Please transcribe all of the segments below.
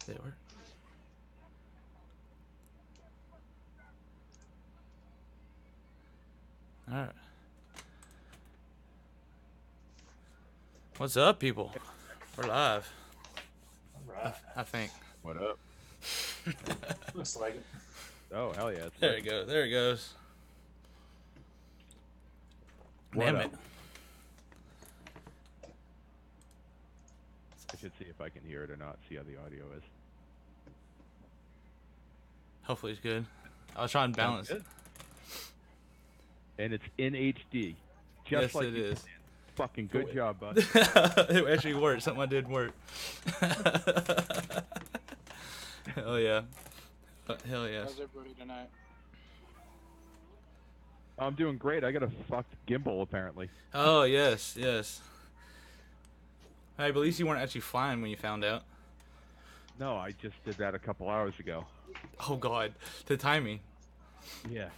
They were. All right. What's up, people? We're live. All right. I think. What up? Looks like it. Oh, hell yeah. There you go. There it goes. Damn it. I should see if I can hear it or not, see how the audio is. Hopefully it's good. I'll try and balance it. And it's in HD. Yes, Just like it is. Fucking good job, bud. It actually worked. Something I did work. Hell yeah. Hell yes. How's everybody tonight? I'm doing great. I got a fucked gimbal, apparently. Oh, yes, yes. Hey, but at least you weren't actually flying when you found out. No, I just did that a couple hours ago. Oh, God. The timing. Yeah.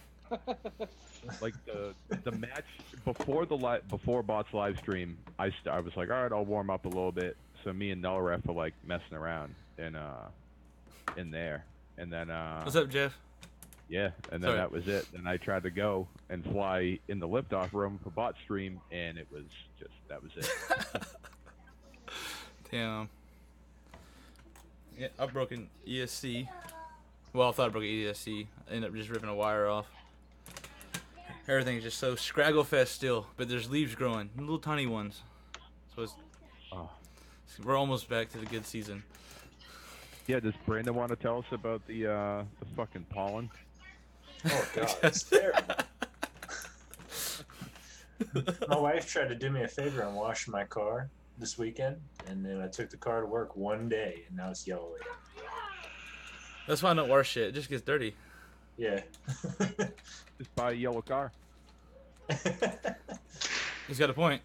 Like the match before before Bot's live stream, I was like, all right, I'll warm up a little bit. So me and Nullref were like messing around in there, and then What's up, Jeff? yeah, and then Sorry. that was it. Then I tried to go and fly in the liftoff room for Bot stream, and it was just that was it. Damn. Yeah, I broke an ESC. Well, I thought I broke an ESC. I ended up just ripping a wire off. Everything's just so scraggle-fest still, but there's leaves growing, little tiny ones. So it's, Oh. we're almost back to the good season. Yeah, does Brandon want to tell us about the fucking pollen? Oh god, it's terrible. My wife tried to do me a favor and wash my car this weekend, and then I took the car to work one day, and now it's yellow again. That's why I don't wash shit. It just gets dirty. Yeah. Just buy a yellow car. He's got a point.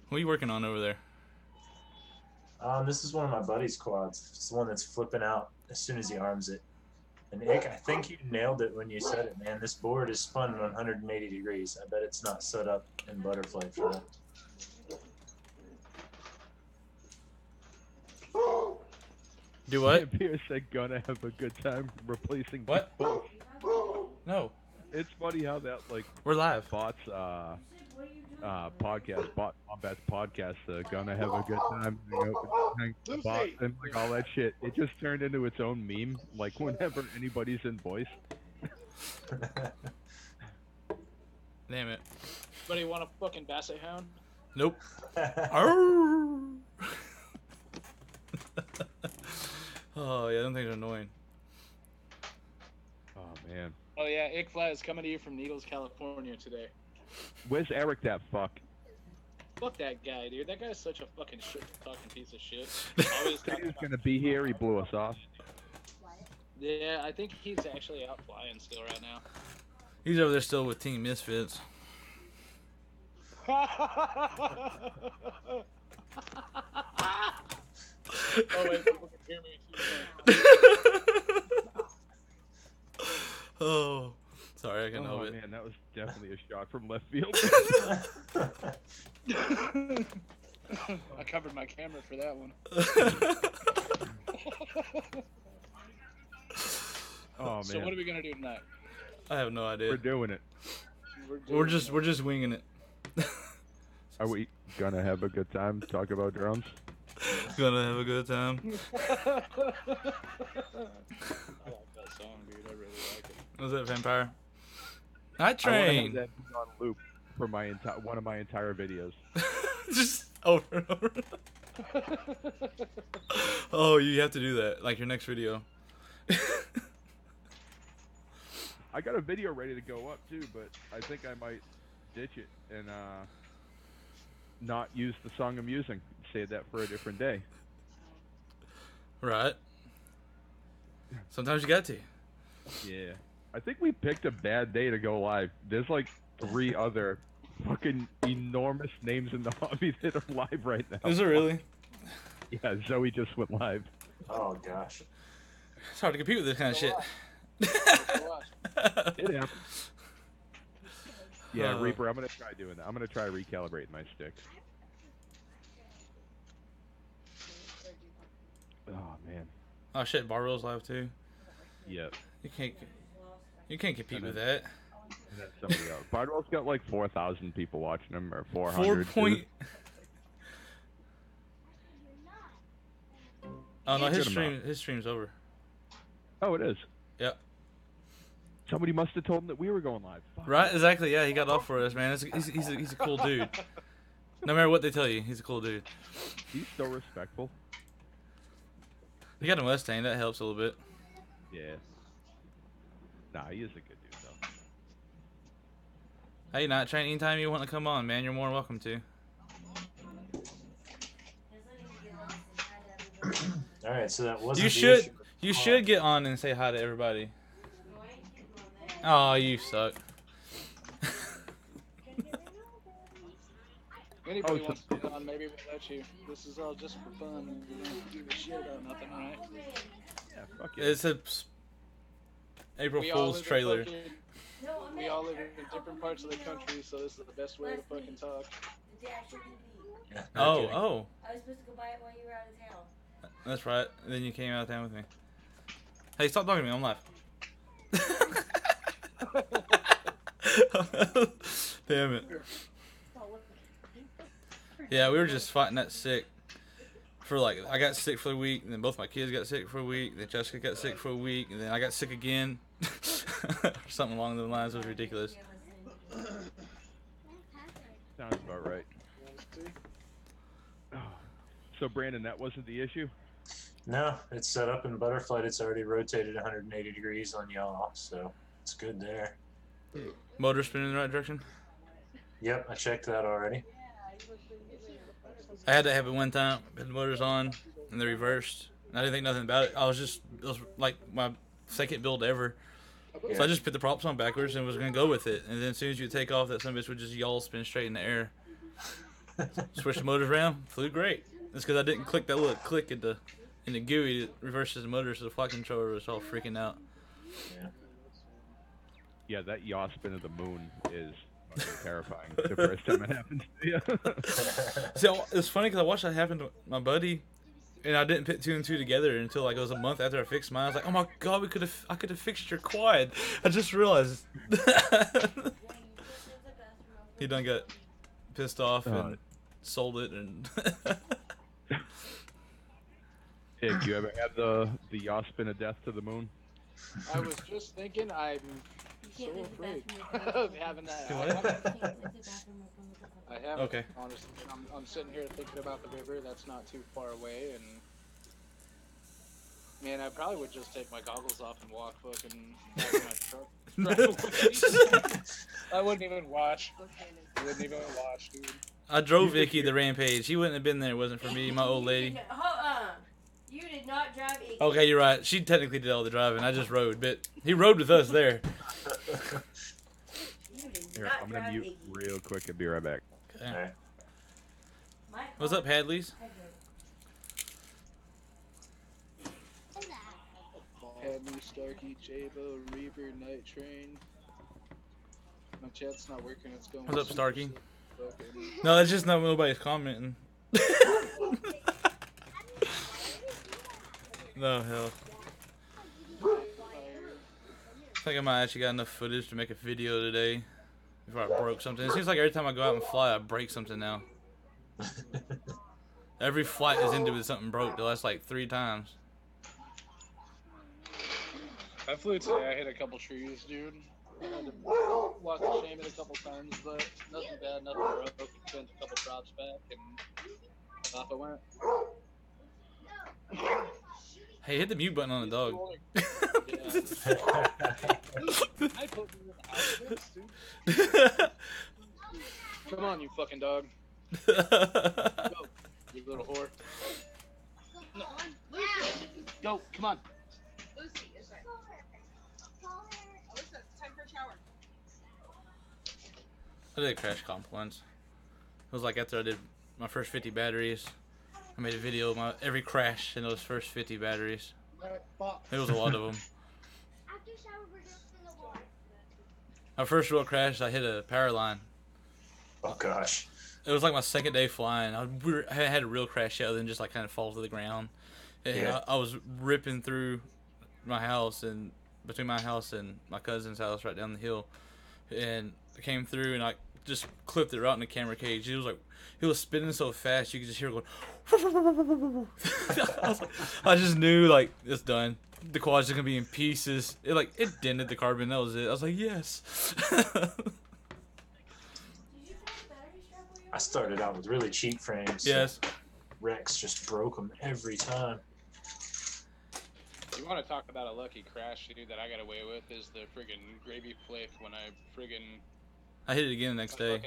What are you working on over there? This is one of my buddy's quads. It's the one that's flipping out as soon as he arms it. And Ikk, I think you nailed it when you said it, man. This board is spun 180 degrees. I bet it's not set up in butterfly for that. Do what? Pierce said gonna have a good time replacing What? people. No. It's funny how that like We're live. Bot's podcast, Wombat's podcast, gonna have a good time, hang out with Bot and like all that shit. It just turned into its own meme. Like whenever anybody's in voice. Damn it. Anybody want a fucking basset hound? Nope. Arr! Oh, yeah, them things are annoying. Oh man, Oh yeah, Ikk Fly is coming to you from Needles, California today. where's Eric? That fuck. Fuck that guy, dude. That guy's such a fucking shit-talking piece of shit. Always He talking was about... gonna be here. He blew us off. Yeah, I think he's actually out flying still right now. He's over there still with Team Misfits. Oh wait, people can hear me too. Oh, sorry, I can help Oh it. man, that was definitely a shot from left field. I covered my camera for that one. Oh man, So what are we gonna do tonight? I have no we're idea. doing it. We're just winging it. Are we gonna have a good time? Talk about drones? Gonna have a good time. I like that song, dude. I really like it. Was that Vampire? Night I want to have Train. that be on loop for my one of my entire videos. Just over and over. Oh, you have to do that, like your next video. I got a video ready to go up too, but I think I might ditch it and not use the song I'm using. Save that for a different day. Right. Sometimes you got to. Yeah. I think we picked a bad day to go live. There's like 3 other fucking enormous names in the hobby that are live right now. Is it really? Yeah, Zoe just went live. Oh gosh. It's hard to compete with this kind of shit. It happens. Yeah, Uh, Reaper, I'm gonna try doing that. I'm gonna try recalibrating my sticks. man. Oh shit, Barbell's live too. Yep. You can't compete with that. And then somebody else. Bardwell's got like 4,000 people watching him, or 4 400. point. Oh no, Good his stream's over. Oh, it is. Yep. Somebody must have told him that we were going live. Fuck. Right? Exactly. Yeah, he got off for us, man. He's a cool dude. No matter what they tell you, he's a cool dude. He's so respectful. He got a Mustang. That helps a little bit. Yeah. Nah, he is a good dude, though. Hey, Night Train, anytime you want to come on, man, you're more than welcome to. All right, so that wasn't. You should get on and say hi to everybody. Oh, you suck. Anybody wants to get on, maybe we'll let you. This is all just for fun. You don't give a shit about nothing, right? Yeah, fuck yeah. It's a April Fool's trailer. We all live in different parts of the country, so this is the best way to fucking talk. Yeah, Oh. I was supposed to go buy it while you were out of town. That's right. And then you came out of town with me. Hey, stop talking to me. I'm live. Damn it. Yeah, we were just fighting that sick. For like, I got sick for a week, and then both my kids got sick for a week, then Jessica got sick for a week, and then I got sick again. Something along those lines. It was ridiculous. Sounds about right. So, Brandon, that wasn't the issue? No, it's set up in butterfly. It's already rotated 180 degrees on yaw, so it's good there. Motor spinning in the right direction? Yep, I checked that already. I had that happen one time. Had the motors on, and they reversed. I didn't think nothing about it. It was like my second build ever. Yeah. So I just put the props on backwards and was going to go with it. And then as soon as you take off, that some bitch would just yaw spin straight in the air. Switch the motors around, flew great. That's because I didn't click that little click in the GUI that reverses the motor, so the flight controller was all freaking out. Yeah, that yaw spin of the moon is fucking terrifying. The first time it happens to you. So it's funny because I watched that happen to my buddy, and I didn't put two and two together until like it was a month after I fixed mine. I was like, oh my god, I could have fixed your quad. I just realized. He done got pissed off and sold it and. Hey, do you ever have the yaw spin of death to the moon? I was just thinking, I'm so afraid of having that. I haven't. Okay. Honestly, I'm sitting here thinking about the river. That's not too far away, and man, I probably would just take my goggles off and walk fucking out of my truck. I wouldn't even watch. Dude. I drove Vicky the Rampage. He wouldn't have been there if it wasn't for me, my old lady. You did not drive Ikk. Okay, you're right. She technically did all the driving. I just rode, but he rode with us there. Here, I'm gonna mute real quick and be right back. Okay. All right. What's up, Hadleys? Hadley, Starkey, Jabo, Reaver, Night Train. My chat's not working. It's going. What's up, Starkey? Fucking... No, that's just not nobody's commenting. No, hell. I think I might actually got enough footage to make a video today before I broke something. It seems like every time I go out and fly, I break something now. Every flight is into with something broke the last like 3 times. I flew today. I hit a couple trees, dude. I had to walk the shame it a couple times, but nothing bad, nothing broke. Sent a couple props back, and off I went. Hey, hit the mute button on the dog. I put me in the house, dude. Come on, you fucking dog. Go, you little whore. No. Go, come on. Lucy, is right. Alyssa, time for a shower. I did a crash comp once. It was like after I did my first 50 batteries. I made a video of my every crash in those first 50 batteries. It was a lot of them. After shower, we're just in the water. My first real crash, I hit a power line. Oh gosh. It was like my second day flying. I hadn't had a real crash yet other than just like kind of fall to the ground. And Yeah. I was ripping through my house and between my house and my cousin's house right down the hill, and I came through and I just clipped it right in the camera cage. He was spinning so fast you could just hear it going. I just knew like it's done. The quad's just gonna be in pieces. It dented the carbon. That was it. I was like, yes. I started out with really cheap frames. Yes. Rex just broke them every time. You want to talk about a lucky crash, dude, that I got away with is the friggin' gravy flip when I friggin' I hit it again the next day.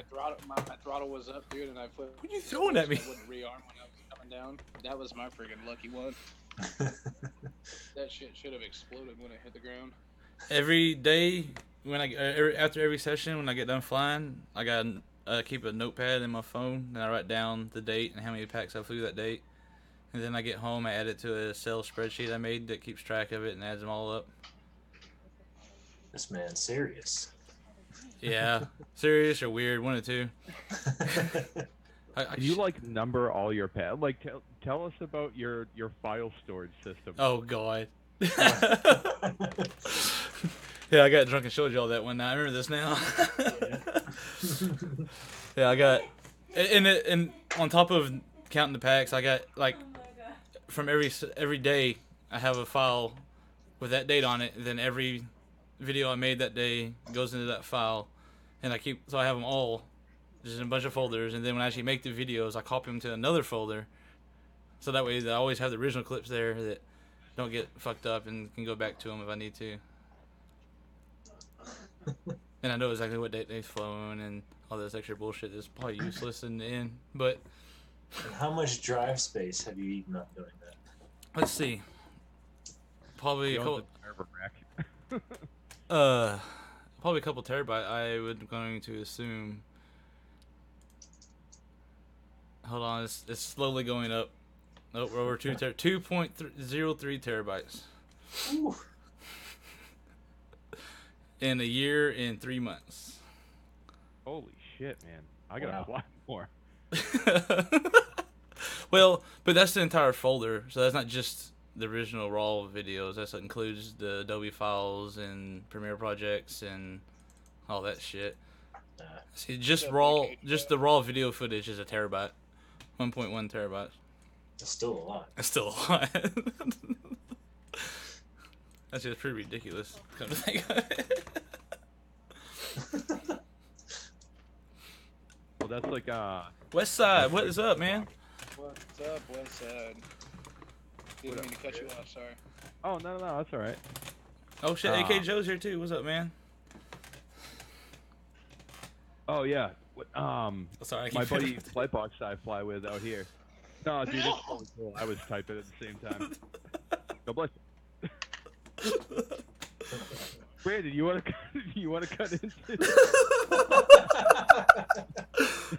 My throttle was up, dude, and I flipped. What are you throwing at me? I wouldn't rearm when I was coming down. That was my friggin' lucky one. That shit should have exploded when it hit the ground. Every day when after every session when I get done flying, I got keep a notepad in my phone and I write down the date and how many packs I flew that date. And then I get home, I add it to a Excel spreadsheet I made that keeps track of it and adds them all up. This man's serious. Yeah, serious or weird, one or two. Do you like number all your pads? Like, tell us about your file storage system. Oh God. Yeah, I got drunk and showed you all that one night. I remember this now. Yeah, I got, and on top of counting the packs, I got like from every day I have a file with that date on it. And then every video I made that day goes into that file, and I have them all just in a bunch of folders. And then when I actually make the videos, I copy them to another folder, so that way I always have the original clips there that don't get fucked up and can go back to them if I need to. And I know exactly what date they've flown and all this extra bullshit that's probably useless in the end. But And how much drive space have you eaten up doing that? let's see. Probably a You couple. own the server rack. Probably a couple terabyte. I would going to assume. Hold on, it's slowly going up. Nope, we're over 2.03 terabytes Ooh. in a year and 3 months. Holy shit, man! I gotta Wow. fly more. Well, but that's the entire folder, so that's not just the original raw videos. That includes the Adobe files and Premiere projects and all that shit. See, just the raw video footage is a terabyte, 1.1 terabytes. That's still a lot. That's still a lot. That's just pretty ridiculous. Come to think of it. Well, that's like West Side, what is up, man? What's up, Westside? Didn't mean to cut you off, sorry. Oh no, that's all right. Oh shit, AK Joe's here too. What's up, man? Oh yeah. Sorry, I keep My buddy Flightbox I fly with out here. No, dude, it's so cool. I was typing at the same time. God bless you. Brandon, you want to cut into?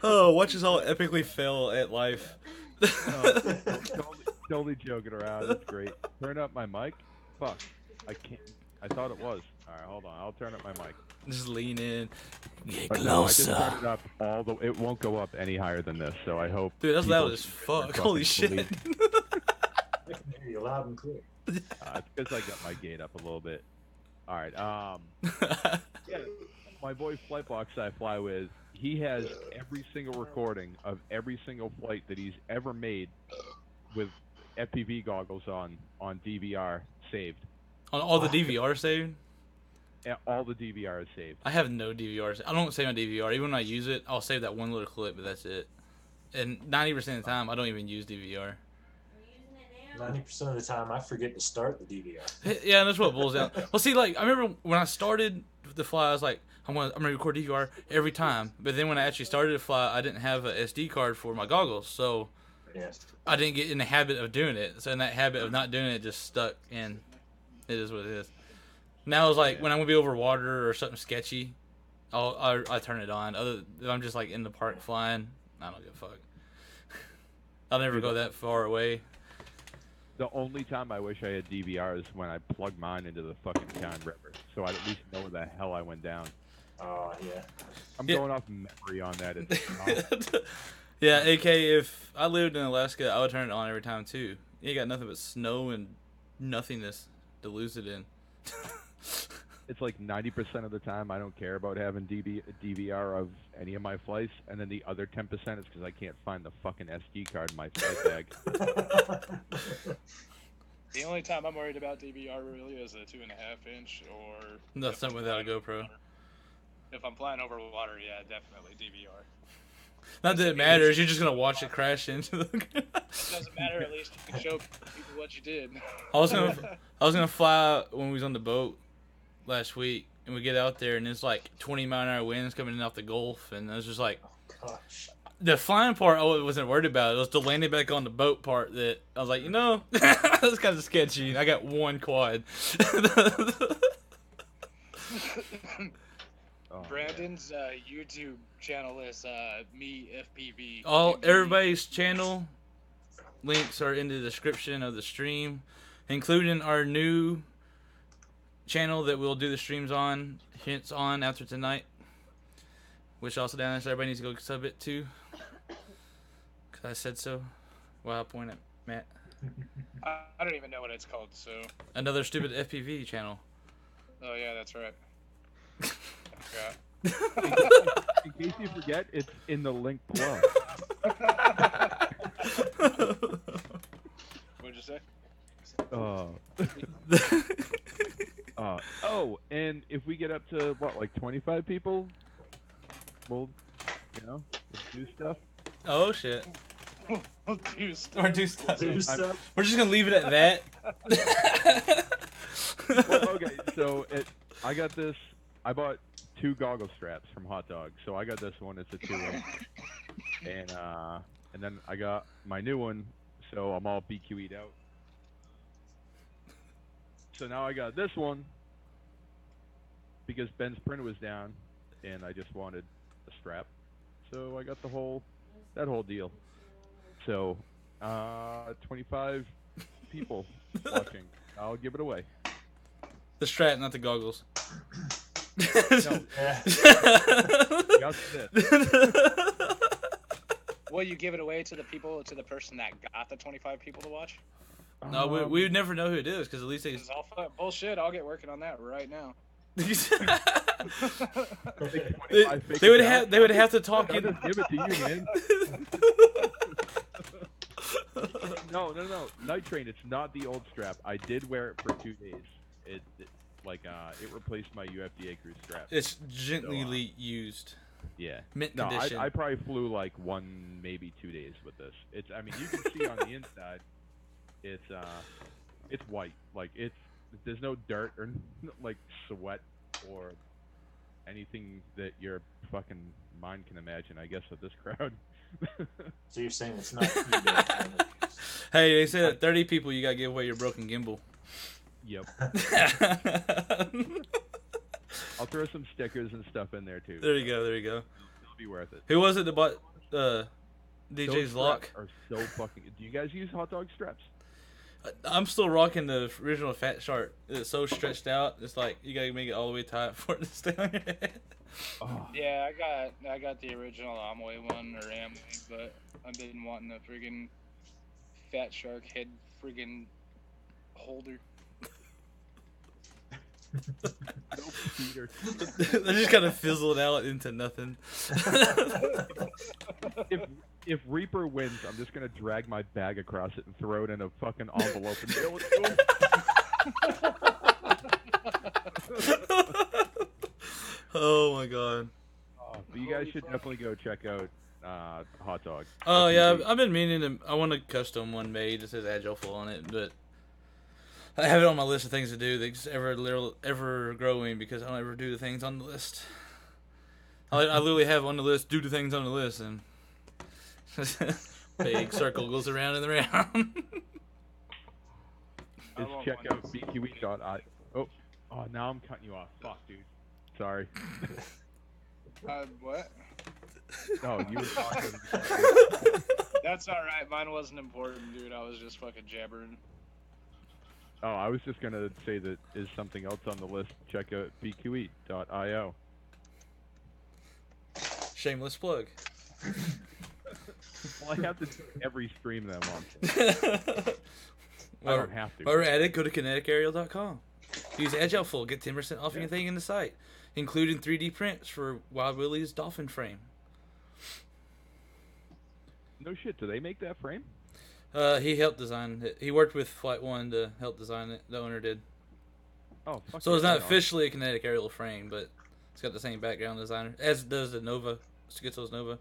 Oh, watch us all epically fail at life. Totally joking around. It's great. Turn up my mic. Fuck. I can't. I thought it was. All right, hold on. I'll turn up my mic. Just lean in. Get But no, I just closer. turned it up it won't go up any higher than this. So I hope. Dude, that's people loud as fuck. Holy shit. believe- I can hear you loud and clear. It's because I got my gate up a little bit. All right. Yeah, my boy Flightbox I fly with, he has every single recording of every single flight that he's ever made with FPV goggles on DVR saved. On all the DVR saved? And all the DVR is saved. I have no DVRs. I don't save my DVR. Even when I use it, I'll save that one little clip, but that's it. And 90% of the time, I don't even use DVR. 90% of the time, I forget to start the DVR. Yeah, that's what it boils down. Well, see, like, I remember when I started to fly, I was like, I'm gonna record DVR every time. But then when I actually started to fly, I didn't have a SD card for my goggles, so Yeah. I didn't get in the habit of doing it. So in that habit of not doing it, just stuck, and it is what it is. Now it's like when I'm gonna be over water or something sketchy, I turn it on. If I'm just like in the park flying, I don't give a fuck. I'll never go that far away. The only time I wish I had DVR is when I plug mine into the fucking town river, so I'd at least know where the hell I went down. Oh, yeah. I'm Yeah. going off memory on that. It's Yeah, AK, if I lived in Alaska, I would turn it on every time too. You got nothing but snow and nothingness to lose it in. It's like 90% of the time I don't care about having DVR of any of my flights, and then the other 10% is because I can't find the fucking SD card in my flight bag. The only time I'm worried about DVR really is a 2.5-inch or. That's something without a GoPro. If I'm flying over water, yeah, definitely DVR. Not that it matters. You're just gonna watch it crash into the. It doesn't matter. At least you can show people what you did. I was gonna fly out when we was on the boat last week, and we get out there, and it's like 20-mile-an-hour winds coming in off the Gulf, and I was just like, Gosh. the flying part I wasn't worried about. It was the landing back on the boat part that I was like, that's kind of sketchy. I got one quad. Brandon's YouTube channel is me FPV. Everybody's channel links are in the description of the stream, including our new channel that we'll do the streams on, hints on after tonight, which also down there, so everybody needs to go sub it too. Cause I said so. Wow, I'll point at Matt. I don't even know what it's called, so. Another stupid FPV channel. Oh yeah, that's right. In case you forget, it's in the link below. What'd you say? Oh, and if we get up to like 25 people, we'll do stuff. Oh shit. We'll do stuff. Or do stuff. Do stuff. We're just gonna leave it at that. Well, okay, so I got this. I bought 2 goggle straps from Hot Dog, so I got this one. It's a 2-inch, and then I got my new one, so I'm all BQE'd out. So now I got this one because Ben's printer was down, and I just wanted a strap, so I got that whole deal. So 25 people watching. I'll give it away. The strap, not the goggles. No. Yeah. Got this. Will you give it away to the person that got the 25 people to watch? No, we would never know who it is because at least they. It's all bullshit. I'll get working on that right now. they would have to talk I'll in. just give it to you, man. No. Night Train, it's not the old strap. I did wear it for 2 days. It replaced my UFDA Cruise strap. It's gently used. Yeah. Mint No, condition. I probably flew like 1, maybe 2 days with this. I mean, you can see on the inside, it's white. Like there's no dirt or like sweat or anything that your fucking mind can imagine, I guess, with this crowd. So you're saying it's not eBay? Hey, they said at 30 people you gotta give away your broken gimbal. Yep. I'll throw some stickers and stuff in there too. There you go. It'll be worth it. Who was it that bought Those DJ's straps lock? are so fucking. Do you guys use Hot Dog straps? I'm still rocking the original Fat Shark. It's so stretched out. It's like you gotta make it all the way tight for it to stay on your head. Oh. Yeah, I got the original Amway one or Amway, but I've been wanting a friggin' Fat Shark head friggin' holder. Peter. They just kind of fizzled out into nothing. If Reaper wins, I'm just gonna drag my bag across it and throw it in a fucking envelope and mail it to him. Oh my god. But you guys should definitely go check out Hot Dog. Oh yeah, I've been meaning to. I want a custom one made that says Agile Flow on it, but I have it on my list of things to do. That's ever growing because I don't ever do the things on the list. I literally have on the list, do the things on the list, and big circle goes around and around. Just check out bqe.io. Oh, now I'm cutting you off. Fuck, dude. Sorry. What? No, you were talking. That's alright, mine wasn't important, dude. I was just fucking jabbering. Oh, I was just gonna say that is something else on the list. Check out bqe.io. Shameless plug. Well, I have to do every stream that I'm on. I don't have to. While we're at it, go to kineticaerial.com. Use AgileFull, get 10% off anything in the site, including 3D prints for Wild Willie's dolphin frame. No shit. Do they make that frame? He helped design it. He worked with Flight 1 to help design it. The owner did. Oh, fuck So yeah, it's not right on. officially a kinetic aerial frame, but it's got the same background designer, as does the Nova, Schizo's Nova.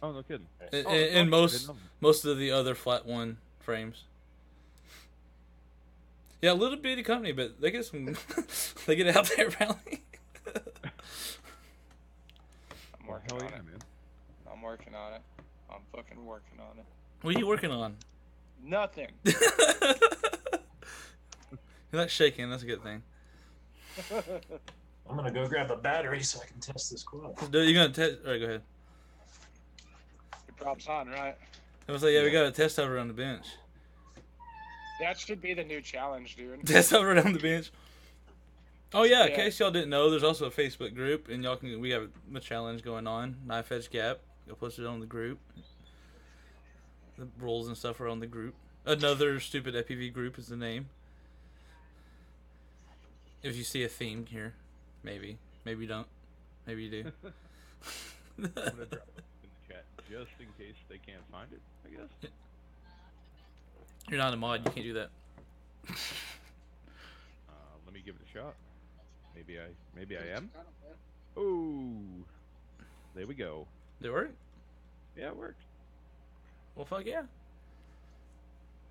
Oh, no kidding. And, Oh, and I most didn't know. most of the other Flight 1 frames. Yeah, a little bitty company, but they get some. They get out there apparently. I'm working Hell on yeah, it. man. I'm working on it. I'm fucking working on it. What are you working on? Nothing. You're not shaking. That's a good thing. I'm gonna go grab a battery so I can test this quad. You're gonna test. All right, go ahead. Your props on, right? I was like, yeah, we got a test over on the bench. That should be the new challenge, dude. Test over on the bench. Oh yeah, in Yeah. case y'all didn't know, there's also a Facebook group, and y'all can. We have a challenge going on. Knife Edge Gap. You'll post it on the group. The rules and stuff are on the group. Another stupid FPV group is the name. If you see a theme here, maybe you don't, maybe you do. I'm gonna drop it in the chat just in case they can't find it, I guess. You're not a mod, you can't do that. Let me give it a shot. Maybe I am. Oh, there we go. Did it work? Yeah, it worked. Well, fuck yeah.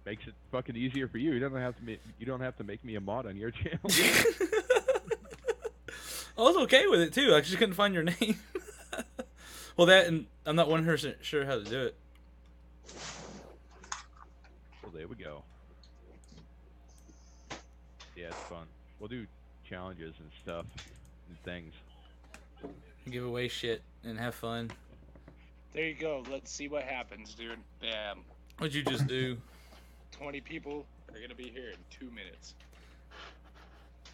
Makes it fucking easier for you. You don't have to make me a mod on your channel. I was okay with it too. I just couldn't find your name. Well, that and I'm not 100% sure how to do it. Well, there we go. Yeah, it's fun. We'll do challenges and stuff and things. Give away shit and have fun. There you go. Let's see what happens, dude. Bam. What'd you just do? 20 people are gonna be here in 2 minutes.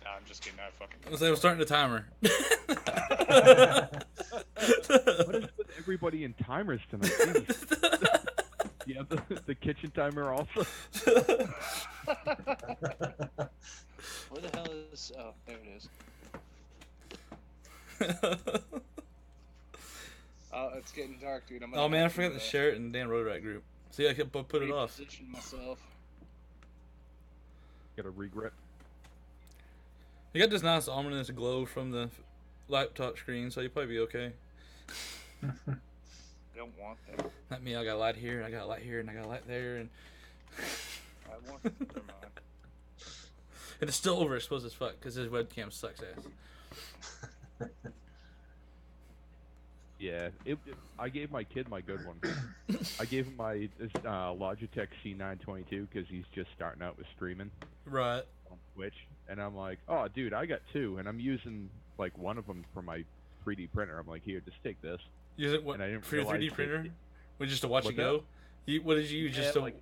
Nah, I'm just kidding. I fucking. Let's say we're starting the timer. What is with everybody in timers tonight? Jeez. You have the kitchen timer also? Where the hell is? Oh, there it is. Oh, it's getting dark, dude. Oh man, I forgot to share it in the damn Road Rat group. See, I could put it off. Reposition myself. Got a regret. You got this nice ominous glow from the laptop screen, so you'll probably be okay. I don't want that. Not me, I got a light here, I got a light here, and I got a light there, and I want. Never mind. and it's still overexposed as fuck because his webcam sucks ass. Yeah, I gave my kid my good one. I gave him my Logitech C922 because he's just starting out with streaming Right. on Twitch, and I'm like, oh, dude, I got two, and I'm using like one of them for my 3D printer. I'm like, here, just take this. Use it what, And I didn't for your 3D realize printer? that- Was just to watch it What's go? What did you use just to... like,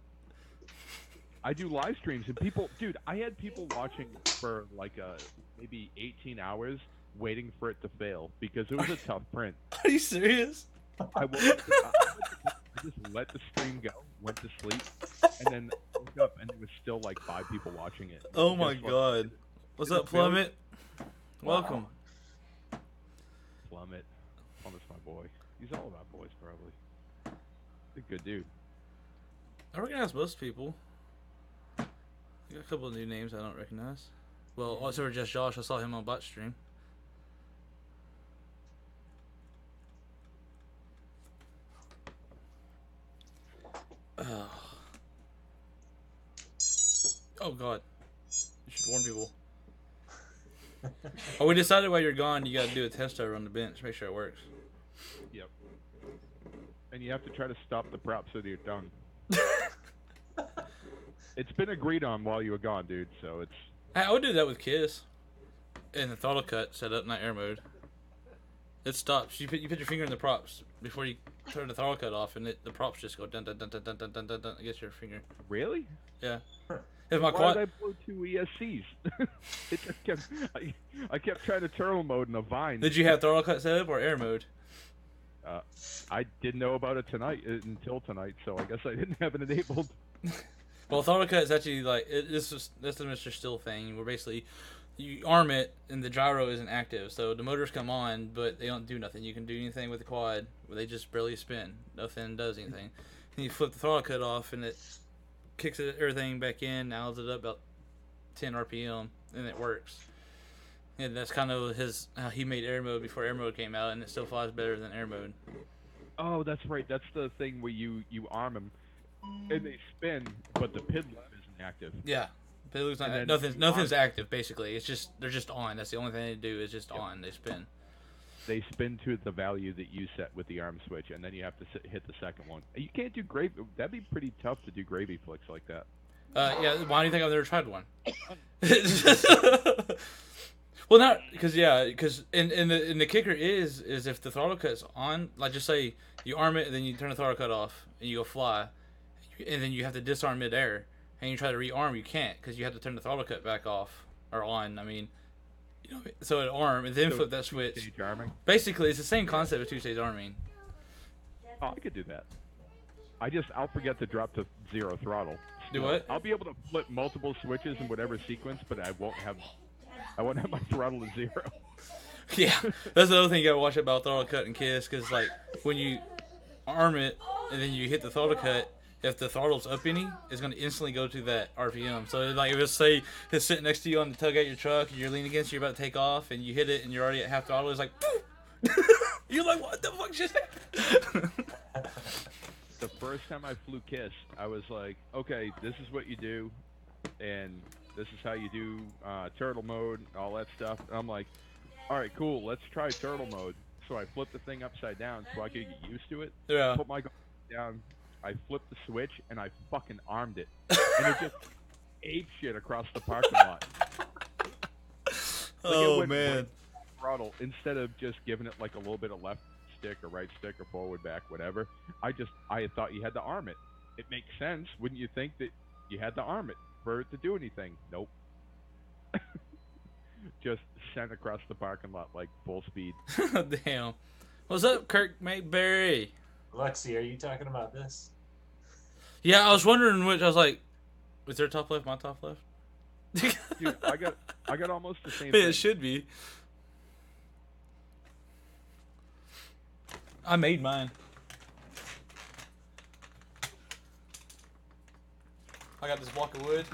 I do live streams, and people, dude, I had people watching for like maybe 18 hours waiting for it to fail because it was a tough print. Are you serious? I just let the stream go, went to sleep, and then woke up, and there was still like 5 people watching it. Oh my Guess what? god. What's Did up, it fail? Plummet? Welcome. Plummet. Plummet's my boy. He's all about boys, probably. He's a good dude. I recognize most people. I got a couple of new names I don't recognize. Well, also just Josh. I saw him on bot stream. Oh god. You should warn people. Oh, we decided while you're gone, you gotta do a test over on the bench. Make sure it works. Yep. And you have to try to stop the prop so that you're done. It's been agreed on while you were gone, dude, so it's... I would do that with Kiss. And the throttle cut set up, not air mode. It stops. You put your finger in the props before you turn the throttle cut off, and the props just go dun dun dun dun dun dun dun dun dun against your finger. Really? Yeah. If my Why quad, did I blow 2 ESCs? It just kept... I kept trying to turbo mode in a vine. did you have throttle cut set up or air mode? I didn't know about it until tonight, so I guess I didn't have it enabled. Well, throttle cut is actually like this is that's the Mr. Still thing, where basically you arm it and the gyro isn't active, so the motors come on, but they don't do nothing. You can do anything with the quad, where they just barely spin. Nothing does anything. And you flip the throttle cut off, and it kicks everything back in, dials it up about 10 RPM, and it works. And that's kind of how he made air mode before air mode came out, and it still flies better than air mode. Oh, that's right. That's the thing where you arm them, and they spin, but the pid loop isn't active. Yeah, pid loop's not, nothing's active basically. It's just they're just on. That's the only thing they do is just on. They spin. They spin to the value that you set with the arm switch, and then you have to hit the second one. You can't do gravy. That'd be pretty tough to do gravy flicks like that. Yeah. Why do you think I've never tried one? Well, not because and the kicker is if the throttle cut's on, like just say you arm it and then you turn the throttle cut off and you go fly, and then you have to disarm midair and you try to rearm, you can't because you have to turn the throttle cut back off or on. I mean, so it arm and then flip that switch. Two-stage arming? Basically, it's the same concept of two-stage arming. Oh, I could do that. I'll forget to drop to 0 throttle. Do what? I'll be able to flip multiple switches in whatever sequence, but I won't have my throttle to 0. Yeah, that's the other thing you gotta watch about throttle cut and kiss, because like when you arm it and then you hit the throttle cut, if the throttle's up any, it's gonna instantly go to that RPM. So like if it's say it's sitting next to you on the tailgate of your truck, and you're leaning against, you're about to take off, and you hit it, and you're already at half throttle, it's like, you're like, what the fuck just happened? The first time I flew Kiss, I was like, okay, this is what you do, and this is how you do turtle mode, all that stuff. And I'm like, all right, cool, let's try turtle mode. So I flipped the thing upside down so I could get used to it. Yeah. Put my gun down, I flipped the switch, and I fucking armed it. And it just ate shit across the parking lot. Oh, man. Throttle, instead of just giving it like a little bit of left stick or right stick or forward, back, whatever, I thought you had to arm it. It makes sense, wouldn't you think that you had to arm it for it to do anything? Nope. Just sent across the parking lot like full speed. Damn. What's up, Kirk Mayberry? Lexi, are you talking about this? Yeah, I was wondering which. I was like, was there top left, my top left? Dude, I got almost the same Yeah, thing. it should be. I made mine. I got this block of wood.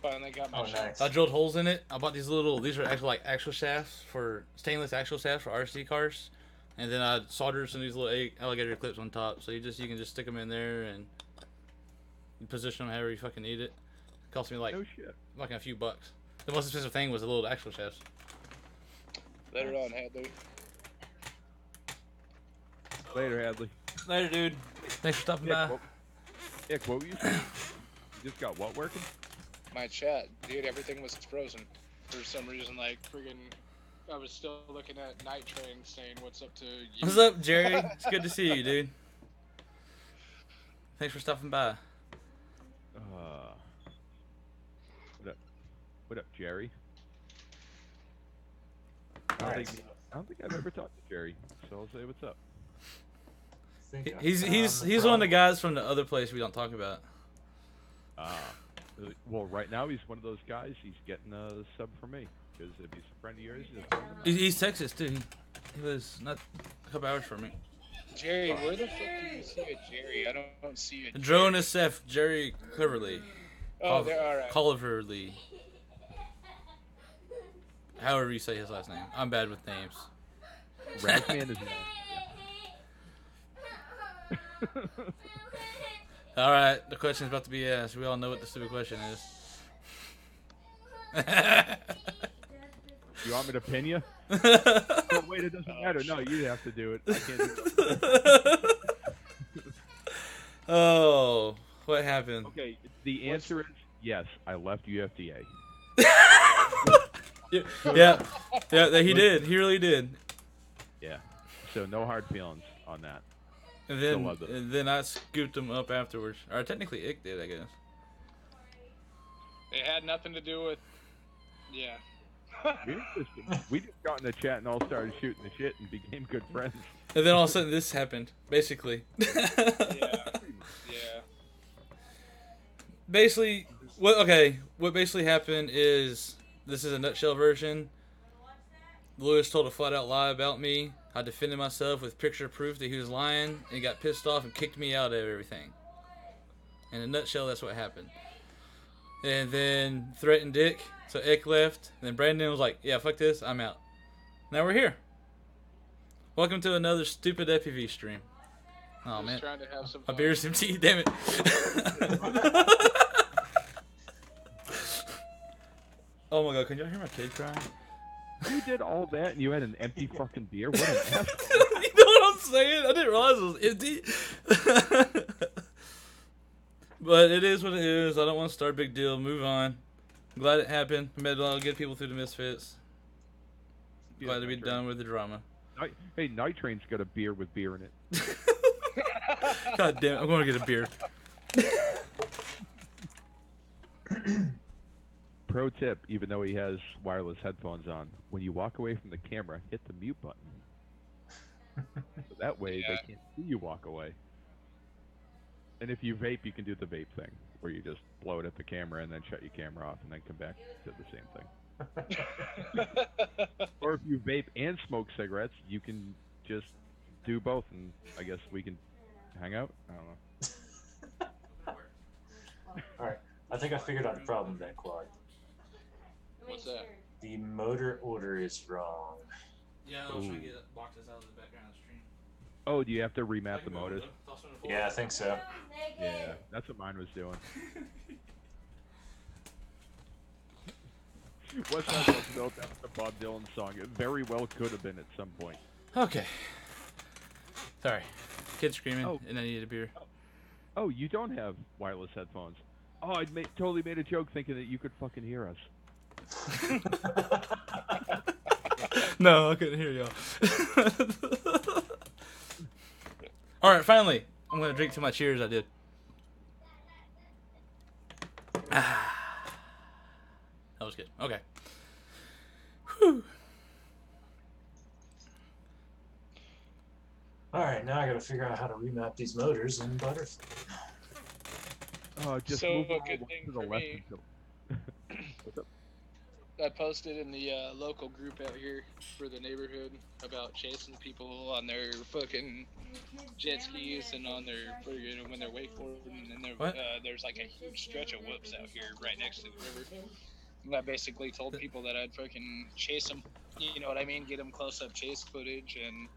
Finally got my Oh, shot. nice. I drilled holes in it. I bought these are actual like axle shafts for stainless axle shafts for RC cars, and then I soldered some of these little alligator clips on top. So you can just stick them in there and you position them however you fucking need it. It cost me like No shit. a few bucks. The most expensive thing was the little axle shafts. Later on, Hadley. Later, Hadley. Later, dude. Thanks for stopping by. Ick, what were you saying? You just got what working? My chat, dude, everything was frozen. For some reason, like, friggin', I was still looking at Night Train saying, what's up to you? What's up, Jerry? It's good to see you, dude. Thanks for stopping by. What up, Jerry? All right. I don't think I've ever talked to Jerry, so I'll say what's up. He's one of the guys from the other place we don't talk about. Well, right now he's one of those guys. He's getting a sub for me because if he's a friend of yours, He's Texas too. He was not a couple hours from me. Jerry, where the fuck do you see a Jerry? I don't see a Jerry. Drone SF Jerry Cleverly. Oh, they're alright. Culverly. However you say his last name. I'm bad with names. Razman is All right, the question's about to be asked. We all know what the stupid question is. You want me to pin you? Oh, wait, it doesn't matter. No, you have to do it. I can't do it. Oh, what happened? Okay, the answer is yes. I left UFDA. Yeah, he did. He really did. Yeah. So no hard feelings on that. And Still love it. then I scooped him up afterwards. Or technically, Ikk did, I guess. It had nothing to do with. Yeah. We just got in the chat and all started shooting the shit and became good friends. And then all of a sudden this happened, basically. Yeah. Basically, what basically happened is, this is a nutshell version. Lewis told a flat out lie about me. I defended myself with picture proof that he was lying, and he got pissed off and kicked me out of everything. In a nutshell, that's what happened. And then threatened Ikk, so Ikk left. And then Brandon was like, yeah, fuck this, I'm out. Now we're here. Welcome to another stupid FPV stream. Oh, Just man. trying to have some My fun. beer's empty, damn it. Oh my god, can y'all hear my kid crying? You did all that and you had an empty fucking beer? What an asshole. You know what I'm saying? I didn't realize it was empty. But it is what it is. I don't want to start a big deal. Move on. I'm glad it happened. Met a lot of good people through the Misfits. Glad to be done with the drama. Hey, Night Train's got a beer with beer in it. God damn it, I'm going to get a beer. Pro tip, even though he has wireless headphones on, when you walk away from the camera, hit the mute button. So that way Yeah. they can't see you walk away. And if you vape, you can do the vape thing, where you just blow it at the camera and then shut your camera off and then come back to the same thing. Or if you vape and smoke cigarettes, you can just do both, and I guess we can hang out? I don't know. Alright, I think I figured out the problem then, Quad. What's that? The motor order is wrong. Yeah, I was trying to get boxes out of the background of the stream. Oh, do you have to remap the motors? Yeah, I think so. Yeah, that's what mine was doing. What's that was built after Bob Dylan song? It very well could have been at some point. Okay. Sorry. Kid screaming, Oh. and I need a beer. Oh, you don't have wireless headphones. Oh, I totally made a joke thinking that you could fucking hear us. No, I couldn't hear y'all. Alright, finally. I'm going to drink to my cheers I did. That was good. Okay. Whew. Alright, now I gotta figure out how to remap these motors in Butterfly. Just So, move a all good the way thing to the for left me. until- What's up? I posted in the local group out here for the neighborhood about chasing people on their fucking jet skis and on their friggin' when they're wakeboarding, and What? there's like a huge stretch of whoops out here right next to the river. And I basically told people that I'd fucking chase them, you know what I mean? Get them close up chase footage, and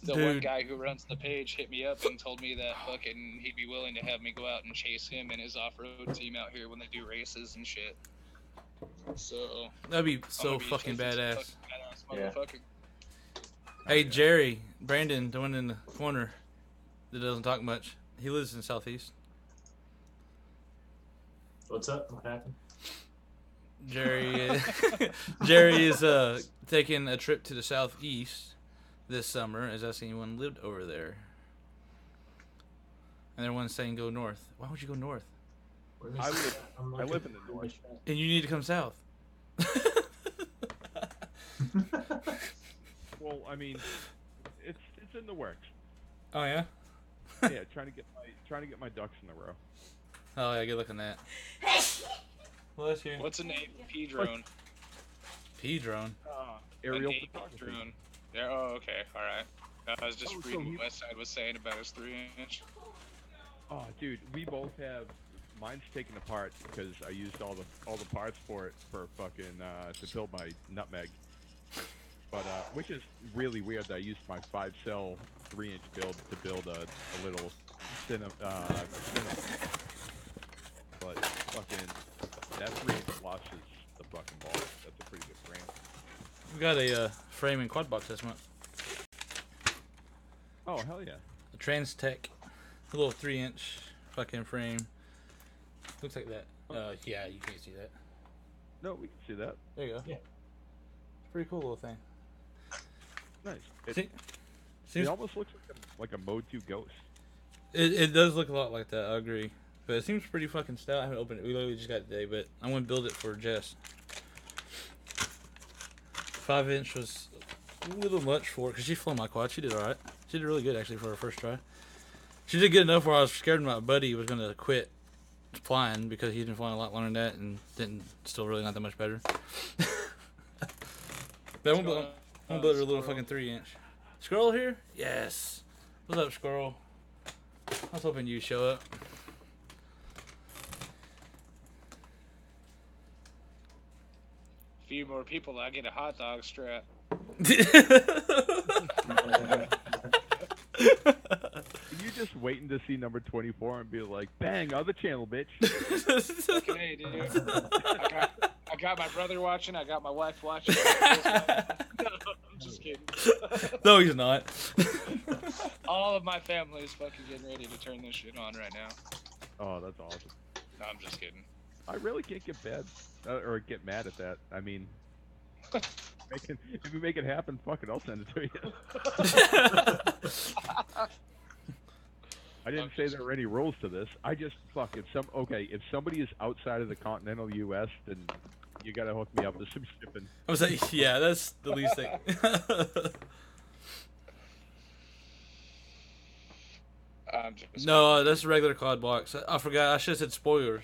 the one Dude. guy who runs the page hit me up and told me that fucking he'd be willing to have me go out and chase him and his off-road team out here when they do races and shit. So That'd be I'm so gonna be fucking chasing some badass. fucking badass Yeah. motherfucker. Hey, Jerry, Brandon, the one in the corner that doesn't talk much. He lives in Southeast. What's up? What happened? Jerry, Jerry is taking a trip to the Southeast this summer, as asking anyone lived over there. And everyone's saying go north. Why would you go north? Where is I it? live- I'm I live looking in the for north. my And you need to come south. shot. Well, I mean, it's in the works. Oh yeah. Yeah, trying to get my ducks in a row. Oh yeah, good luck on that. Bless you. What's the name? P-drone. P drone. Aerial An 8 photography. drone. Yeah, oh, okay, alright. I was just Oh, so reading you- what Westside was saying about his 3-inch. Oh, dude, we both have. Mine's taken apart because I used all the parts for it for fucking to build my nutmeg. But which is really weird that I used my 5-cell 3-inch build to build a little cinema. But fucking that 3-inch loss is the fucking ball. That's a pretty good frame. We got a frame and quad box this month. Oh hell yeah! A Trans-Tech, a little 3-inch fucking frame. Looks like that. Yeah, you can't see that. No, we can see that. There you go. Yeah. Pretty cool little thing. Nice. It, See, it seems, almost looks like a Mode 2 Ghost. it does look a lot like that. I agree. But it seems pretty fucking stout. I haven't opened it. We literally just got it today, but I'm gonna build it for Jess. 5-inch was a little much for it because she flew my quad. She did all right. She did really good actually for her first try. She did good enough where I was scared my buddy was gonna quit flying because he'd been flying a lot longer than that and didn't still really not that much better. But I won't blow her little fucking 3-inch. Squirrel here? Yes. What's up, squirrel? I was hoping you'd show up. Few more people, I get a hot dog strap. You're just waiting to see number 24 and be like, bang, other channel, bitch. Okay, dude. I got my brother watching. I got my wife watching. No, I'm just kidding. No, he's not. All of my family is fucking getting ready to turn this shit on right now. Oh, that's awesome. No, I'm just kidding. I really can't get get mad at that. I mean, if you make it happen, fuck it, I'll send it to you. I didn't say there were any rules to this. I just if somebody is outside of the continental U.S., then you gotta hook me up with some shipping. I was like, yeah, that's the least thing. No, that's a regular COD box. I forgot. I should have said spoilers.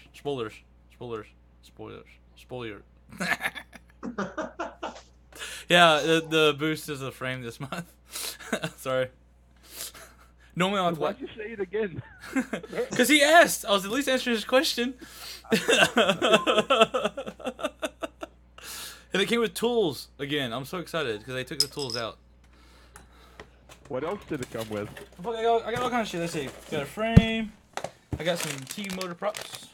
Yeah, the boost is a frame this month. Sorry. Normally I'll Why'd you say it again? Because he asked. I was at least answering his question. And it came with tools again. I'm so excited because they took the tools out. What else did it come with? I got all kinds of shit. Let's see. Got a frame. I got some T motor props.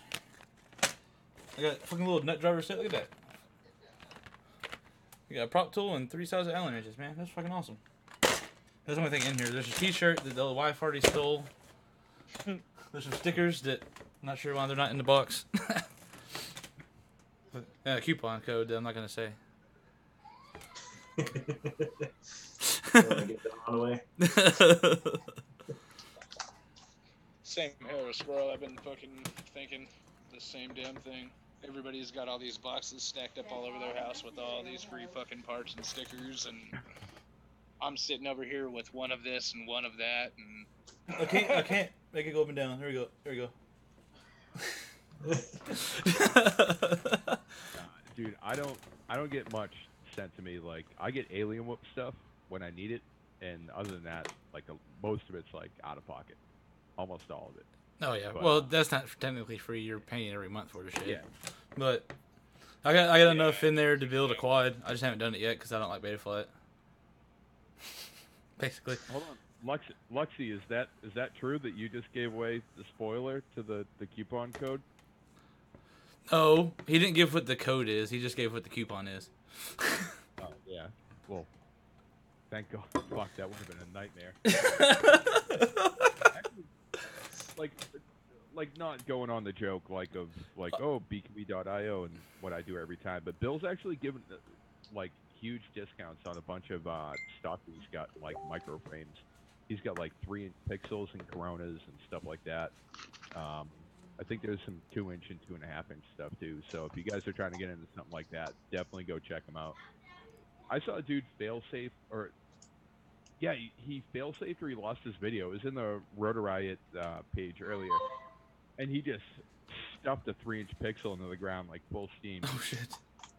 I got a fucking little nut driver set. Look at that. You got a prop tool and 3 sides of Allen wrenches, man. That's fucking awesome. That's the only thing in here. There's a t-shirt that the wife already stole. There's some stickers that I'm not sure why they're not in the box. A coupon code that I'm not going to say. Want to get that on the way? Same here with Squirrel. I've been fucking thinking the same damn thing. Everybody's got all these boxes stacked up all over their house with all these free fucking parts and stickers, and I'm sitting over here with one of this and one of that, and I can't make it go up and down. There we go. There we go. Dude, I don't get much sent to me. Like, I get Alien Whoop stuff when I need it, and other than that, like most of it's like out of pocket, almost all of it. Oh yeah. But, well, that's not technically free. You're paying every month for the shit. Yeah. But I got enough in there to build a quad. I just haven't done it yet because I don't like Betaflight. Basically. Hold on, Luxy, is that true that you just gave away the spoiler to the coupon code? No, he didn't give what the code is. He just gave what the coupon is. Oh yeah. Well, thank God. Fuck, that would have been a nightmare. Actually, like not going on the joke oh BKB.io and what I do every time, but Bill's actually given like huge discounts on a bunch of stock that he's got, like micro frames. He's got like 3-inch pixels and Coronas and stuff like that. I think there's some 2-inch and 2.5-inch stuff too. So if you guys are trying to get into something like that, definitely go check him out. I saw a dude fail-safe, or yeah, he fail-safed or he lost his video. It was in the Rotor Riot page earlier, and he just stuffed a 3-inch pixel into the ground like full steam. Oh shit!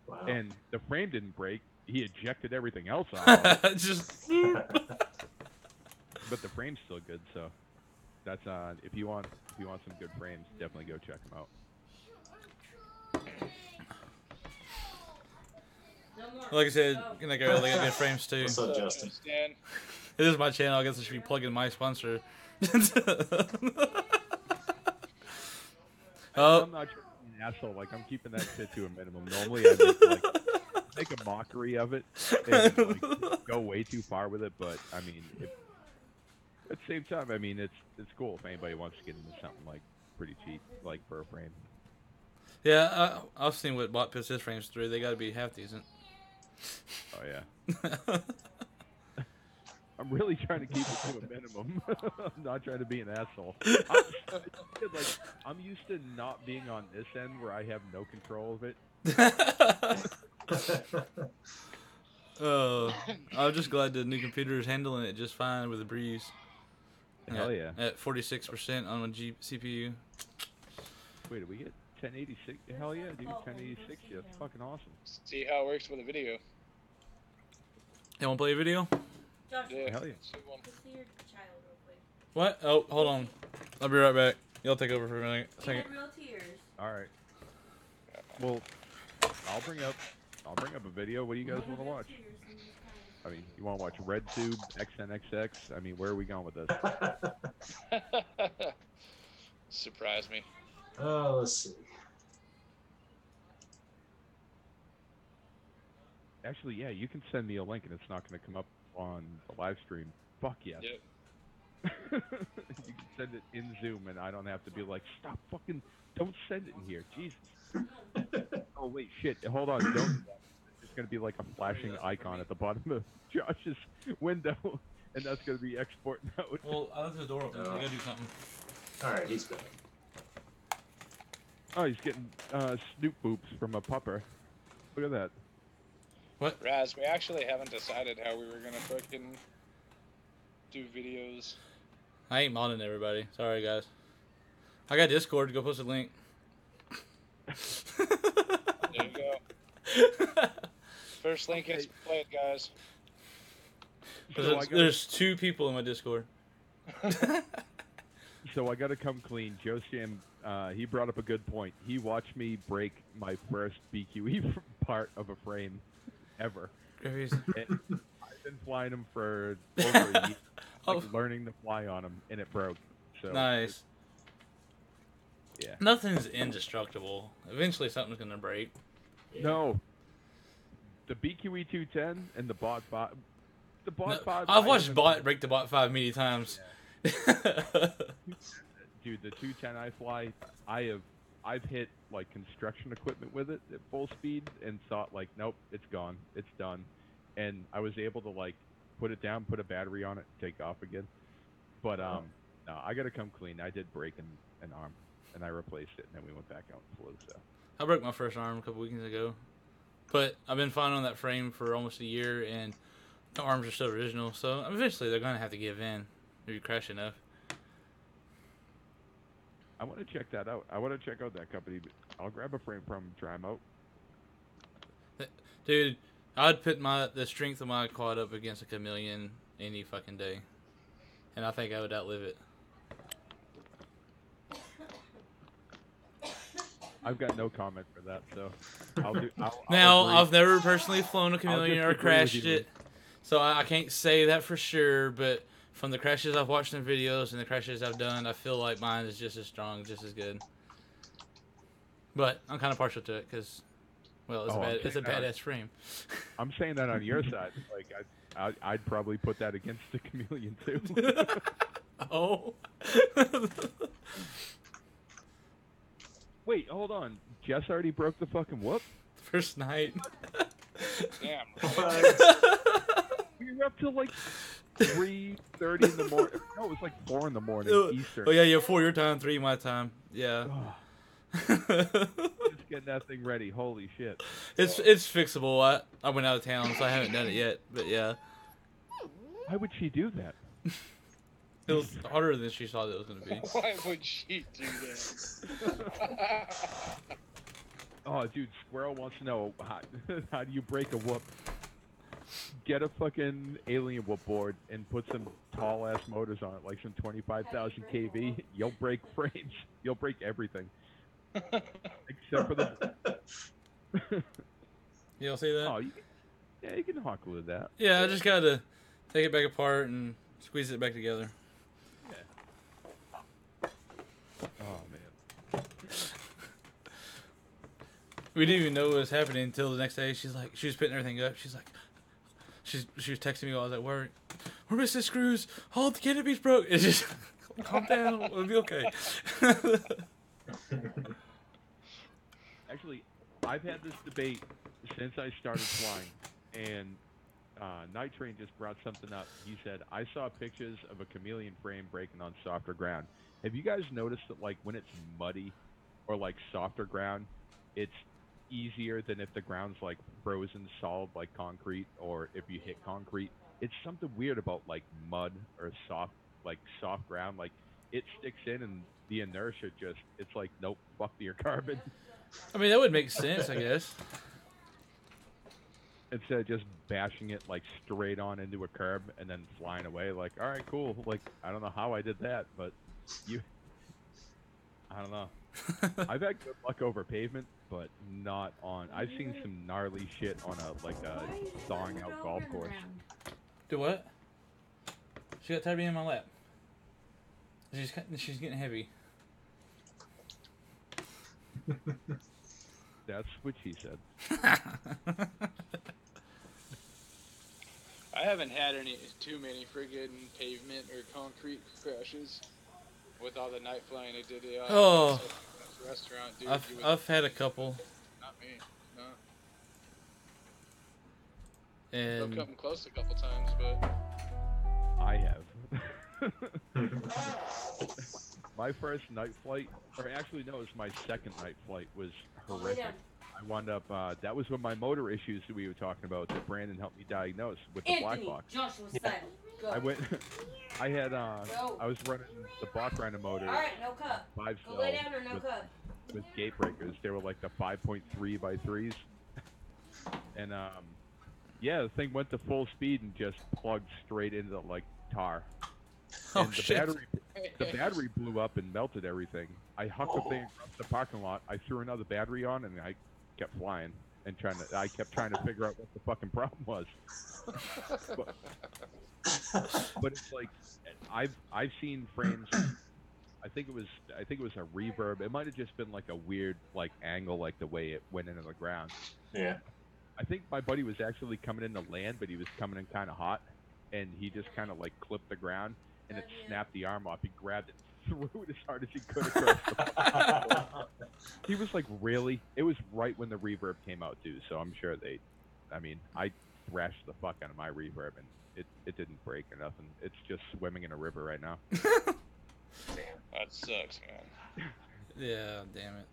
Wow. And the frame didn't break. He ejected everything else out. Just. But the frame's still good, so that's if you want some good frames, definitely go check them out. Like I said, they got good frames too. What's up, Justin? Stan. It is my channel. I guess I should be plugging my sponsor. I'm not trying to be an asshole. Like, I'm keeping that shit to a minimum. Normally, I make a mockery of it and go way too far with it. But I mean, at the same time, I mean, it's cool if anybody wants to get into something like pretty cheap, like for a frame. Yeah, I've seen what bot puts his frames through. They got to be half decent. Oh yeah. I'm really trying to keep it to a minimum. I'm not trying to be an asshole. I'm used to not being on this end where I have no control of it. I'm just glad the new computer is handling it just fine with a breeze. Hell yeah. At 46% on a CPU. Wait, did we get 1086? Hell yeah, dude. 1086. Yeah, that's fucking awesome. See how it works with a video. You want to play a video? Josh, Yeah. Hell yeah. See one. go see your child real quick. What? Oh, hold on. I'll be right back. Y'all take over for a minute. He Second. had real tears. All right. Well, I'll bring up a video. What do you guys want to watch? I mean, you want to watch RedTube, XNXX? I mean, where are we going with this? Surprise me. Let's see. Actually, yeah, you can send me a link and it's not going to come up on the live stream. Fuck yes. Yep. You can send it in Zoom and I don't have to be like, stop fucking, don't send it in here. Jesus. Oh, wait, shit. Hold on. Don't. It's going to be like a flashing icon at the bottom of Josh's window and that's going to be export mode. Well, I left the door open. So I gotta do something. Alright, he's back. Oh, he's getting snoop boops from a pupper. Look at that. Raz, we actually haven't decided how we were gonna fucking do videos. I ain't modding everybody. Sorry, guys. I got Discord. Go post a link. There you go. First link is played, guys. There's 2 people in my Discord. So I gotta come clean. Joe Sham, he brought up a good point. He watched me break my first BQE part of a frame ever. And I've been flying them for over a year, learning to fly on them, and it broke. So Nice. Yeah. Nothing's indestructible. Eventually something's gonna break. No. The BQE 210 and the Bot 5. The Bot 5. I've watched Bot break the Bot 5 many times. Yeah. Dude, the 210 I fly, I've hit like construction equipment with it at full speed and thought like, nope, it's gone, it's done, and I was able to like put it down, put a battery on it, take off again. But no, I gotta come clean. I did break an arm, and I replaced it, and then we went back out and flew. So I broke my first arm a couple weekends ago, but I've been flying on that frame for almost a year, and the arms are still original. So eventually they're gonna have to give in if you crash enough. I want to check that out. I want to check out that company. But I'll grab a frame from them, try 'em out. Dude, I'd put the strength of my quad up against a chameleon any fucking day, and I think I would outlive it. I've got no comment for that, so Now, agree. I've never personally flown a chameleon just or agree with crashed you, it, so I can't say that for sure, but from the crashes I've watched in videos and the crashes I've done, I feel like mine is just as strong, just as good. But I'm kind of partial to it because, well, it's a badass frame. I'm saying that on your side. Like, I'd probably put that against the chameleon too. Oh. Wait, hold on. Jess already broke the fucking whoop? First night. Damn. We were up till like 3:30 in the morning. No, it was like 4 in the morning Eastern. Oh yeah, 4 your time, 3 my time. Yeah. Just getting that thing ready. Holy shit. It's fixable. I went out of town, so I haven't done it yet. But yeah. Why would she do that? It was harder than she thought it was going to be. Why would she do that? Oh, dude, Squirrel wants to know how do you break a whoop? Get a fucking alien whoop board and put some tall ass motors on it, like some 25,000 kV. You'll break frames. You'll break everything, except for the. You'll see that? Oh, you can hawk with that. Yeah, I just gotta take it back apart and squeeze it back together. Oh man. We didn't even know what was happening until the next day. She was putting everything up. She's like, she was texting me while I was at work. We're missing screws. All the canopies broke. It's just calm down. It'll be okay. Actually, I've had this debate since I started flying, and Night Train just brought something up. He said, I saw pictures of a chameleon frame breaking on softer ground. Have you guys noticed that, like, when it's muddy or, like, softer ground, it's easier than if the ground's like frozen solid like concrete, or if you hit concrete. It's something weird about like mud or soft ground. Like it sticks in and the inertia it's like, nope, fuck your carbon. I mean, that would make sense, I guess. Instead of just bashing it like straight on into a curb and then flying away, like, all right, cool. Like, I don't know how I did that, but I don't know. I've had good luck over pavement, but not on. I've seen some gnarly shit on a thawing out golf course. Do what? She got tired of being in my lap. She's getting heavy. That's what she said. I haven't had too many friggin' pavement or concrete crashes with all the night flying I did at the restaurant, dude. I've had a couple. Not me, no. And I've come close a couple times, but I have. My first night flight, or actually no, it was my second night flight, was horrific. I wound up, that was when my motor issues that we were talking about that Brandon helped me diagnose with the black box. Joshua Simon, go. I was running the block grinder motor. All right, no cup. 5 Go lay down or no cup. with gate breakers. They were like the 5.3 by 3s. And yeah, the thing went to full speed and just plugged straight into like tar. Oh, And shit. the battery blew up and melted everything. I hucked the thing across the parking lot. I threw another battery on and I kept flying and I kept trying to figure out what the fucking problem was. But it's like I've seen frames. I think it was a reverb. It might have just been like a weird like angle, like the way it went into the ground. Yeah. I think my buddy was actually coming in to land, but he was coming in kind of hot, and he just kind of like clipped the ground, and it snapped the arm off. He grabbed it, threw it as hard as he could across the He was like, really? It was right when the reverb came out too, so I'm sure I thrashed the fuck out of my reverb, and it didn't break or nothing. It's just swimming in a river right now. that sucks, man. Yeah, damn it.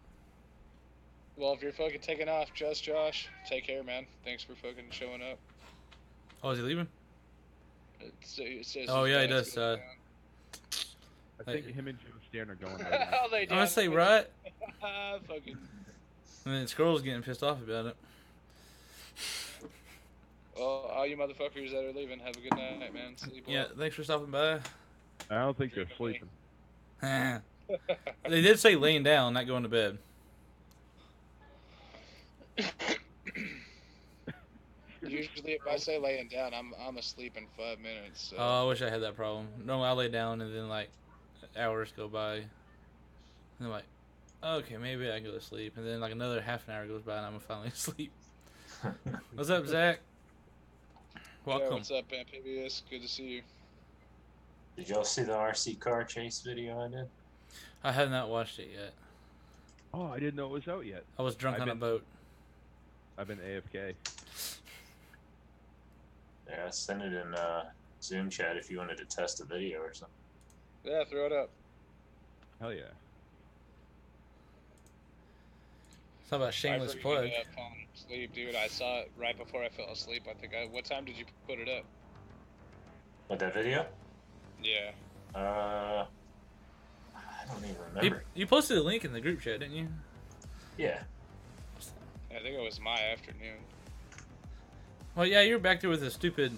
Well, if you're fucking taking off, Josh, take care, man. Thanks for fucking showing up. Oh, is he leaving? It says Oh, his yeah, he dad's does. going I think him and Joe Stan are going down. right now. Oh, they down. Honestly, right? Fucking. And then Squirrel's getting pissed off about it. Well, all you motherfuckers that are leaving, have a good night, man. Sleep Yeah, well. thanks for stopping by. I don't think they're sleeping. They did say laying down, not going to bed. Usually, if I say laying down, I'm asleep in 5 minutes. So. Oh, I wish I had that problem. No, I lay down and then like hours go by. And I'm like, okay, maybe I can go to sleep. And then like another half an hour goes by and I'm finally asleep. What's up, Zach? Welcome. Yeah, what's up, Amphibious? Good to see you. Did y'all see the RC car chase video I did? I have not watched it yet. Oh, I didn't know it was out yet. I was drunk on a boat. I've been AFK. Yeah, I sent it in Zoom chat if you wanted to test a video or something. Yeah, throw it up. Hell yeah. It's not about shameless I plug. freaking falling asleep, dude. I saw it right before I fell asleep. I think what time did you put it up? What, that video? Yeah. I don't even remember. You posted a link in the group chat, didn't you? Yeah. I think it was my afternoon. Well, yeah, you're back there with the stupid,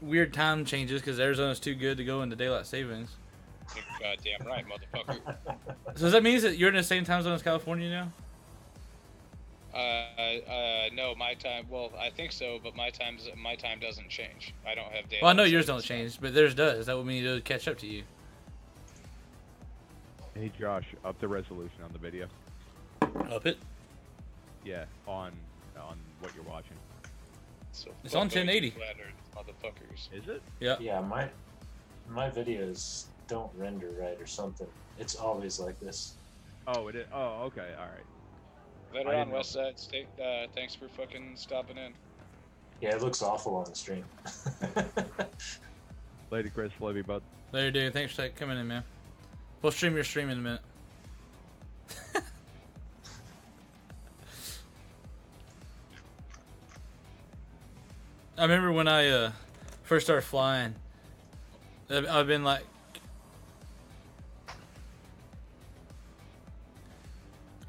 weird time changes because Arizona's too good to go into daylight savings. You're goddamn right, motherfucker. So does that mean that you're in the same time zone as California now? No, my time. Well, I think so, but my time doesn't change. I don't have daylight. Well, I know yours savings don't change, but theirs does. That would mean it'll catch up to you. Hey Josh, up the resolution on the video. Up it. Yeah, on what you're watching. So It's on fuck those 1080. flattered motherfuckers. Is it? Yeah. Yeah, my videos don't render right or something. It's always like this. Oh, it is. Oh, okay, all right. Later I on, didn't know. West Side State. Thanks for fucking stopping in. Yeah, it looks awful on the stream. Later, Chris. Love you, bud. Later, dude. Thanks for coming in, man. We'll stream your stream in a minute. I remember when I first started flying. I've been like,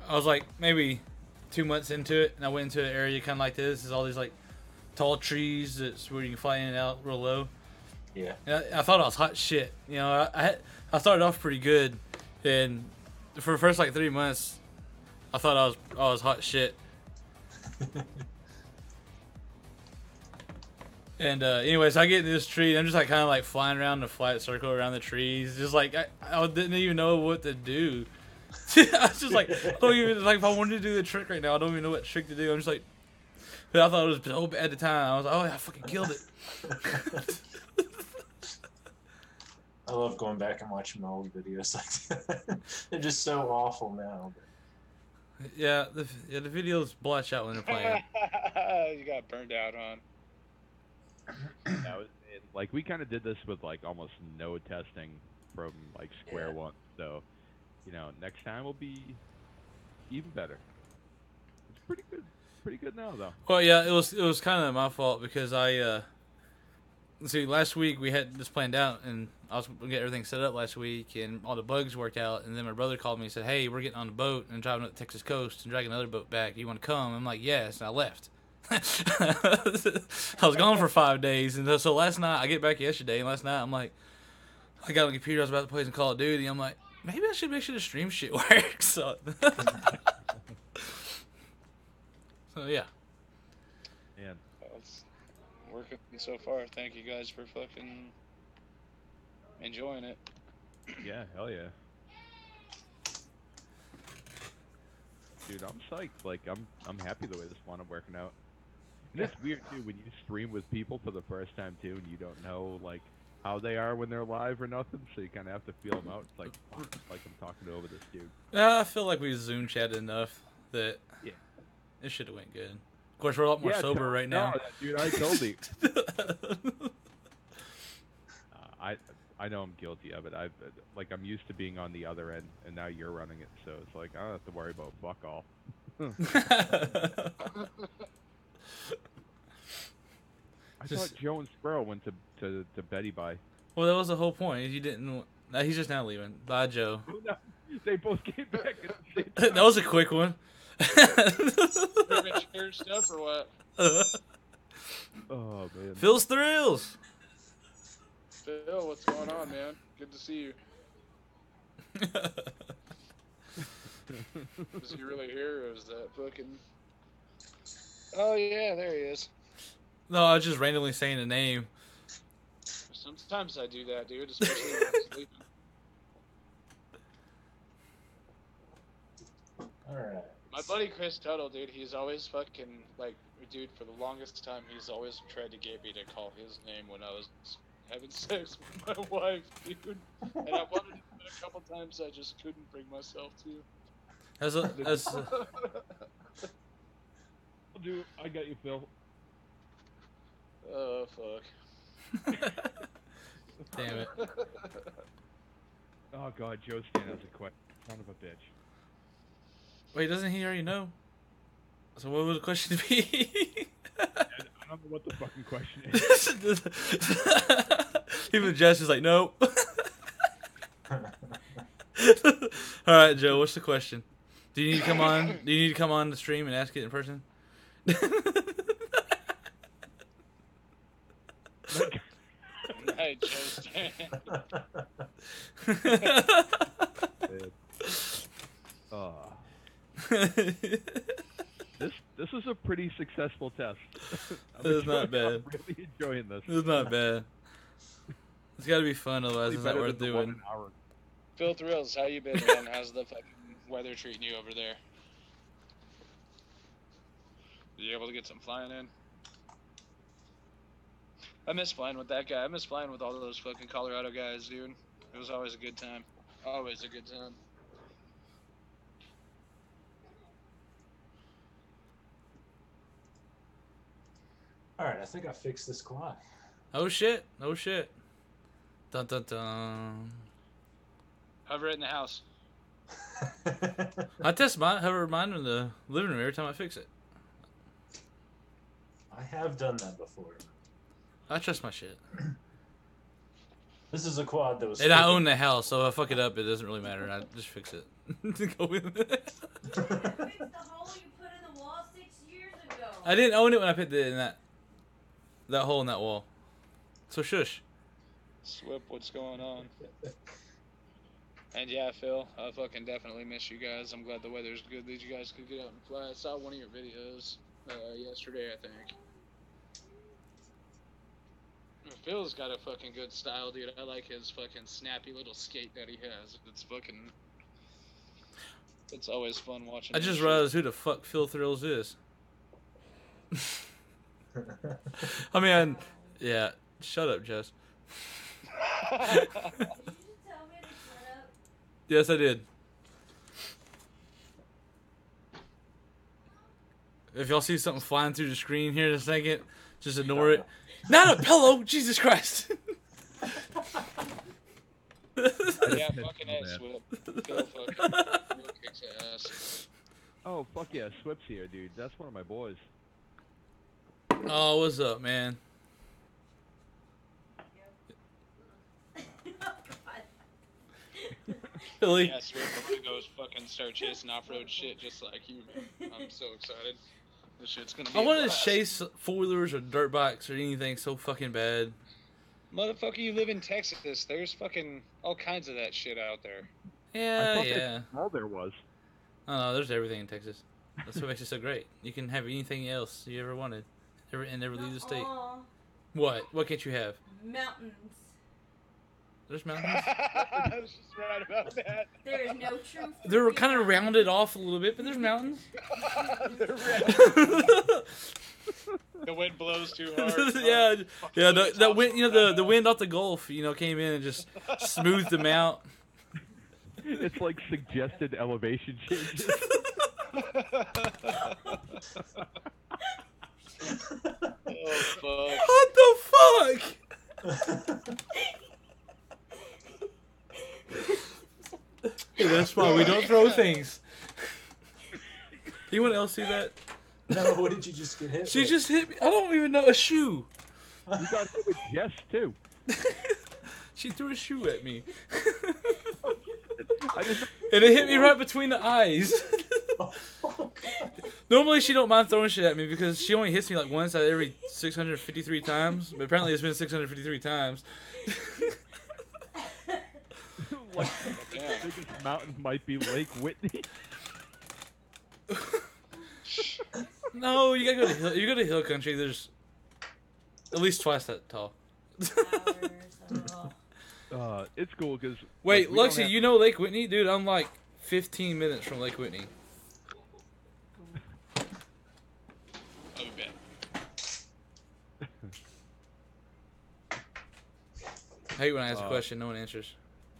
I was like maybe 2 months into it, and I went into an area kind of like this. There's all these like tall trees that's where you can fly in and out real low. Yeah. And I thought I was hot shit. You know, I started off pretty good, and for the first like 3 months, I thought I was hot shit. And anyways, I get in this tree, and I'm just like kind of like flying around in a flat circle around the trees, just like I didn't even know what to do. I was just like, I don't even like if I wanted to do the trick right now, I don't even know what trick to do. I'm just like, but I thought it was so bad at the time. I was like, oh, I fucking killed it. I love going back and watching my old videos like that. They're just so awful now. Yeah, the videos blotch out when they're playing. You got burned out on. That was it. Like we kind of did this with like almost no testing from like square one. So, you know, next time will be even better. It's pretty good now though. Well, yeah, it was kind of my fault because I see last week we had this planned out, and I was gonna get everything set up last week, and all the bugs worked out, and then my brother called me and said, "Hey, we're getting on the boat and driving up the Texas coast and dragging another boat back. You want to come?" I'm like, "Yes," and I left. I was gone for 5 days, and so last night I get back yesterday, and last night I'm like, I got on the computer, I was about to play some Call of Duty. I'm like, maybe I should make sure the stream shit works. So yeah. And It's working so far. Thank you guys for fucking enjoying it. yeah, hell yeah. Dude, I'm psyched. Like I'm happy the way this one I'm working out. And it's weird too when you stream with people for the first time too, and you don't know like how they are when they're live or nothing, so you kind of have to feel them out. It's like, fuck, like I'm talking over this dude. I feel like we Zoom chatted enough that it should have went good. Of course, we're a lot more sober right now. No, dude, I told you. I know I'm guilty of it. I'm used to being on the other end, and now you're running it, so it's like I don't have to worry about fuck all. I thought Joe and Squirrel went to Betty Bye. Well, that was the whole point. You didn't. He's just now leaving. Bye, Joe. No, they both came back at the same That was a quick one. Shared stuff or what? Oh man. Phil's thrills. Phil, what's going on, man? Good to see you. Is he really here, or is that fucking... Oh, yeah, there he is. No, I was just randomly saying a name. Sometimes I do that, dude, especially when I'm sleeping. Alright. My buddy Chris Tuttle, dude, he's always fucking, like, dude, for the longest time, he's always tried to get me to call his name when I was having sex with my wife, dude. And I wanted to do it a couple times, I just couldn't bring myself to. Dude, I got you, Phil. Oh, fuck. Damn it. Oh god, Joe Stan has a question. Son of a bitch. Wait, doesn't he already know? So what would the question be? I don't know what the fucking question is. Even Jess is like, nope. Alright, Joe, what's the question? Do you need to come on? Do you need to come on the stream and ask it in person? Hey, Joe Stan. This is a pretty successful test. It's not bad. I'm really enjoying this. It's not bad. It's got to be fun, otherwise it's not worth doing. Phil Thrills, how you been, man? How's the fucking weather treating you over there? You able to get some flying in? I miss flying with that guy. I miss flying with all those fucking Colorado guys, dude. It was always a good time. Always a good time. Alright, I think I fixed this quad. Oh shit! Oh shit! Dun dun dun. Hover it in the house. I test mine, hover mine in the living room every time I fix it. I have done that before. I trust my shit. This is a quad that was. And I flipping. own the house, so if I fuck it up, it doesn't really matter. I just fix it. Go with it. Fix the hole you put in the wall 6 years ago. I didn't own it when I put it in that hole in that wall. So shush. Swip, what's going on? And yeah, Phil, I fucking definitely miss you guys. I'm glad the weather's good that you guys could get out and fly. I saw one of your videos yesterday, I think. Phil's got a fucking good style, dude. I like his fucking snappy little skate that he has. It's always fun watching. I his just shit. realized who the fuck Phil Thrills is. I mean, yeah. Shut up, Jess. Did you just tell me to shut up? Yes, I did. If y'all see something flying through the screen here in a second, just ignore it. Not a pillow! Jesus Christ! Yeah, fucking ass Swip. Phil fucking real kicks ass. Oh, fuck yeah, Swip's here, dude. That's one of my boys. Oh, what's up, man? Billy? Yeah, Swip, I'm gonna go fucking start chasing off-road shit just like you, man. I'm so excited. This shit's gonna be I a wanted to blast. chase four-wheelers or dirt bikes or anything so fucking bad. Motherfucker, you live in Texas. There's fucking all kinds of that shit out there. Yeah, I thought yeah. that's all there was. I don't know, there's everything in Texas. That's what makes it so great. You can have anything else you ever wanted. And never leave the state. Aw, What? What can't you have? mountains. There's mountains. I was just right about that. There is no truth. They're kind of rounded off a little bit, but there's mountains. They're red. The wind blows too hard. yeah, yeah. The Tops wind, you know, flat the out. wind off the Gulf, you know, came in and just smoothed them out. It's like suggested elevation changes. Oh fuck. What the fuck? Hey, that's why we don't throw things. Anyone else see that? No, what did you just get hit She with? just hit me. I don't even know a shoe. You got hit with Jess, too. She threw a shoe at me, I just, and it hit me right between the eyes. Oh, God. Normally she don't mind throwing shit at me because she only hits me like once out of every 653 times. But apparently it's been 653 times. like, Damn. the biggest mountain might be Lake Whitney. No, you gotta go to hill. You go to hill country. There's at least twice that tall. It's cool because. Wait, Luxie, you know Lake Whitney, dude? I'm like 15 minutes from Lake Whitney. I'll be back. I hate when I ask a Uh, question, no one answers.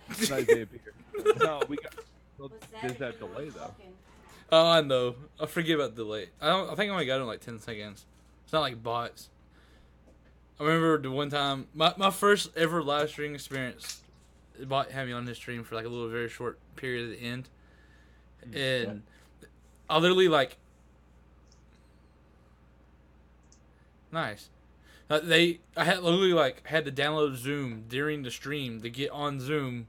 Nice day bigger. No, we got. Well, What's there's that if you're delay though. fucking- Oh, I know. I forget about the delay. I think I only got it in like 10 seconds. It's not like bots. I remember the one time, my first ever live stream experience, bot had me on his stream for like a little very short period at the end. And I literally like, nice. I had literally like had to download Zoom during the stream to get on Zoom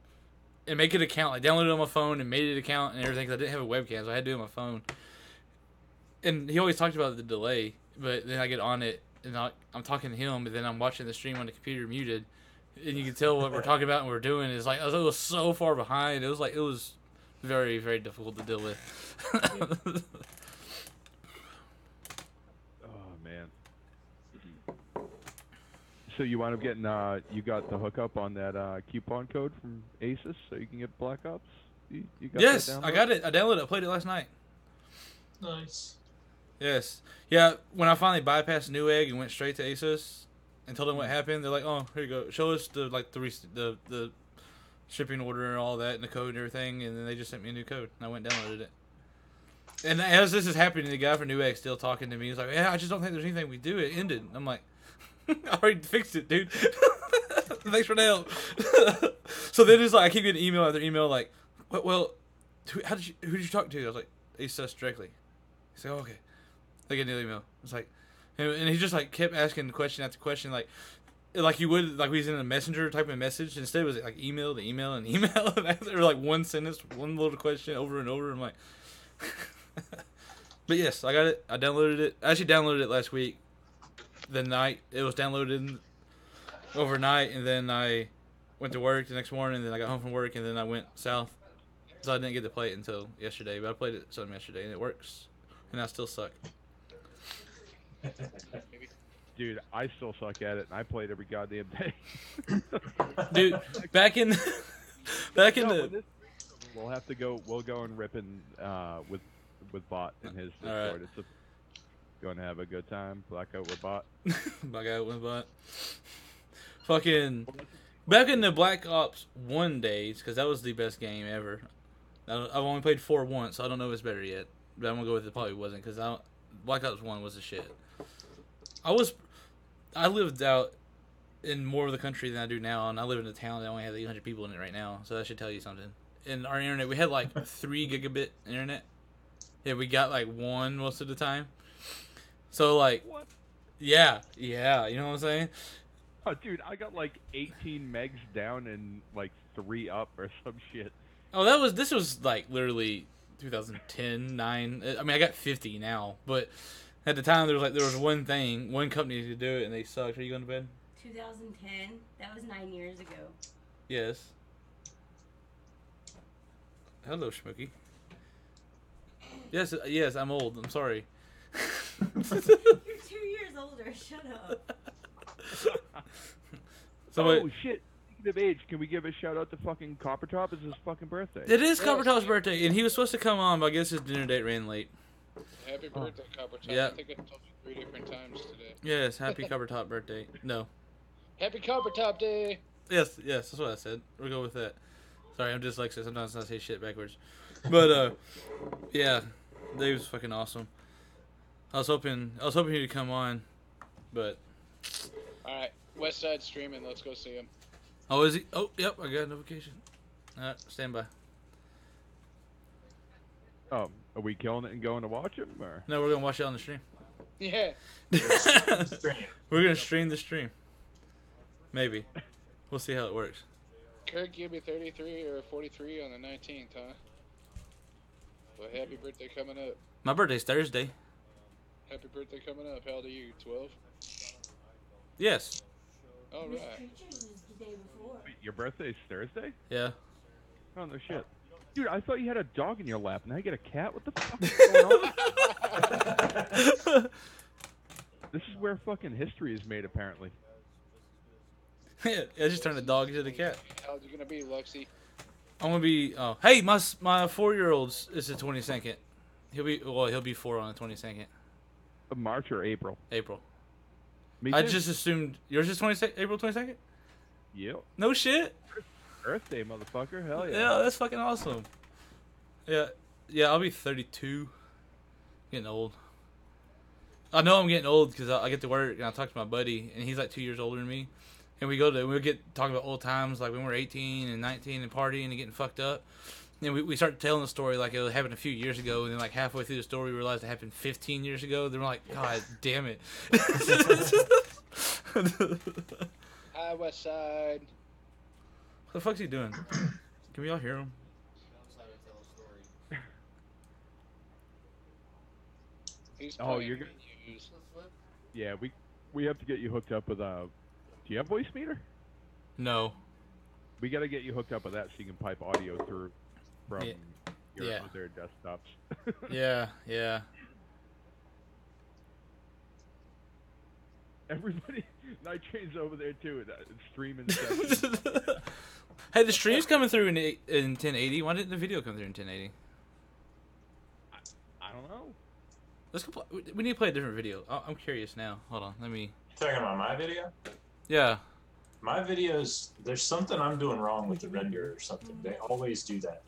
and make an account. Like downloaded it on my phone and made it an account and everything. 'Cause I didn't have a webcam, so I had to do it on my phone. And he always talked about the delay, but then I get on it and I'm talking to him, but then I'm watching the stream on the computer muted, and you can tell what we're talking about and we're doing is like it was so far behind. It was very, very difficult to deal with. Oh man. So you wound up getting you got the hookup on that coupon code from Asus, so you can get Black Ops. You got Yes, that I got it. I downloaded it. I played it last night. Nice. Yes. Yeah, when I finally bypassed Newegg and went straight to Asus and told them what happened, they're like, "Oh, here you go. Show us the the shipping order and all that and the code and everything." And then they just sent me a new code, and I went and downloaded it. And as this is happening, the guy from Newegg still talking to me. He's like, "Yeah, I just don't think there's anything we do. It ended." I'm like, "I already fixed it, dude. Thanks for the help." So then it's like I keep getting email after email, like, "Well, who did you talk to?" I was like, "Asus directly." He's like, "Oh, okay." I get an email. It's like, and he just like kept asking question after question, like, like you would, like we was in a messenger type of message. Instead, it was like email to email and email. Or like one sentence, one little question over and over. I'm like, but yes, I got it. I downloaded it. I actually downloaded it last week. The night it was downloaded overnight, and then I went to work the next morning. And then I got home from work, and then I went south. So I didn't get to play it until yesterday. But I played it some yesterday, and it works. And I still suck. Dude, I still suck at it, and I play it every goddamn day. Dude, back in No, when this- we'll have to go. We'll go and rip in with Bot in his All right. Discord. It's going to have a good time. Blackout with Bot. Black Ops 1 bot. Fucking back in the Black Ops 1 days, because that was the best game ever. I've only played 4 once, so I don't know if it's better yet. But I'm gonna go with it probably wasn't, because Black Ops 1 was the shit. I lived out in more of the country than I do now, and I live in a town that only has 800 people in it right now, so that should tell you something. And our internet, we had like 3 gigabit internet. Yeah, we got like 1 most of the time. So like, What? yeah, you know what I'm saying? Oh, dude, I got like 18 megs down and like 3 up or some shit. Oh, this was like literally 2010, 9. I mean, I got 50 now, but at the time there was one company to do it, and they sucked. Are you going to bed? 2010. That was 9 years ago. Yes. Hello, Schmooky. Yes, I'm old. I'm sorry. You're 2 years older. Shut up. So oh wait, shit! Speaking of age, can we give a shout out to fucking Coppertop? It's his fucking birthday. it is Coppertop's birthday, and he was supposed to come on, but I guess his dinner date ran late. Happy birthday, Coppertop. Yeah. I think I told you 3 different times today. Yes, happy Coppertop birthday. No. Happy Coppertop Day! Yes, that's what I said. We'll go with that. Sorry, I'm dyslexic. Sometimes I say shit backwards. But yeah, Dave was fucking awesome. I was hoping he'd come on, but Alright, West Side streaming. Let's go see him. oh, is he? Oh, yep, I got a notification. All right, stand by. Are we killing it and going to watch him, or? No, we're gonna watch it on the stream. Yeah. We're gonna stream the stream. Maybe. We'll see how it works. Kirk, you'll be 33 or 43 on the 19th, huh? Well, happy birthday coming up. My birthday's Thursday. Happy birthday coming up. How old are you? 12? Yes. All Miss right. Creature was the day before. Wait, your birthday's Thursday? Yeah. Oh no shit. Dude, I thought you had a dog in your lap. Now you get a cat? What the fuck is going on? This is where fucking history is made, apparently. I just turned the dog into the cat. How old you gonna be, Luxie? I'm gonna be. Oh, hey, my 4-year-old's is the 22nd. He'll be 4 on the 22nd. March or April? April. Me I too. just assumed yours is April 22nd. Yep. No shit. Birthday, motherfucker. Hell yeah. Yeah, that's fucking awesome. Yeah, I'll be 32. Getting old. I know I'm getting old because I get to work and I talk to my buddy, and he's like 2 years older than me. And we get talking about old times, like when we were 18 and 19 and partying and getting fucked up. And we start telling the story like it happened a few years ago, and then like halfway through the story we realized it happened 15 years ago. Then we're like, God damn it. Hi, West Side. What the fuck's he doing? Can we all hear him? He's Oh, playing you're good. menus. Yeah, we have to get you hooked up with Do you have voice meter? No. We got to get you hooked up with that so you can pipe audio through from your Yeah. other desktops. Yeah. Everybody, Night Train's over there too. It's streaming session. Hey, the stream's coming through in 1080. Why didn't the video come through in 1080? I don't know. Let's go. We need to play a different video. I'm curious now. Hold on. Let me. Talking about my video? Yeah. My videos, there's something I'm doing wrong with the render or something. They always do that.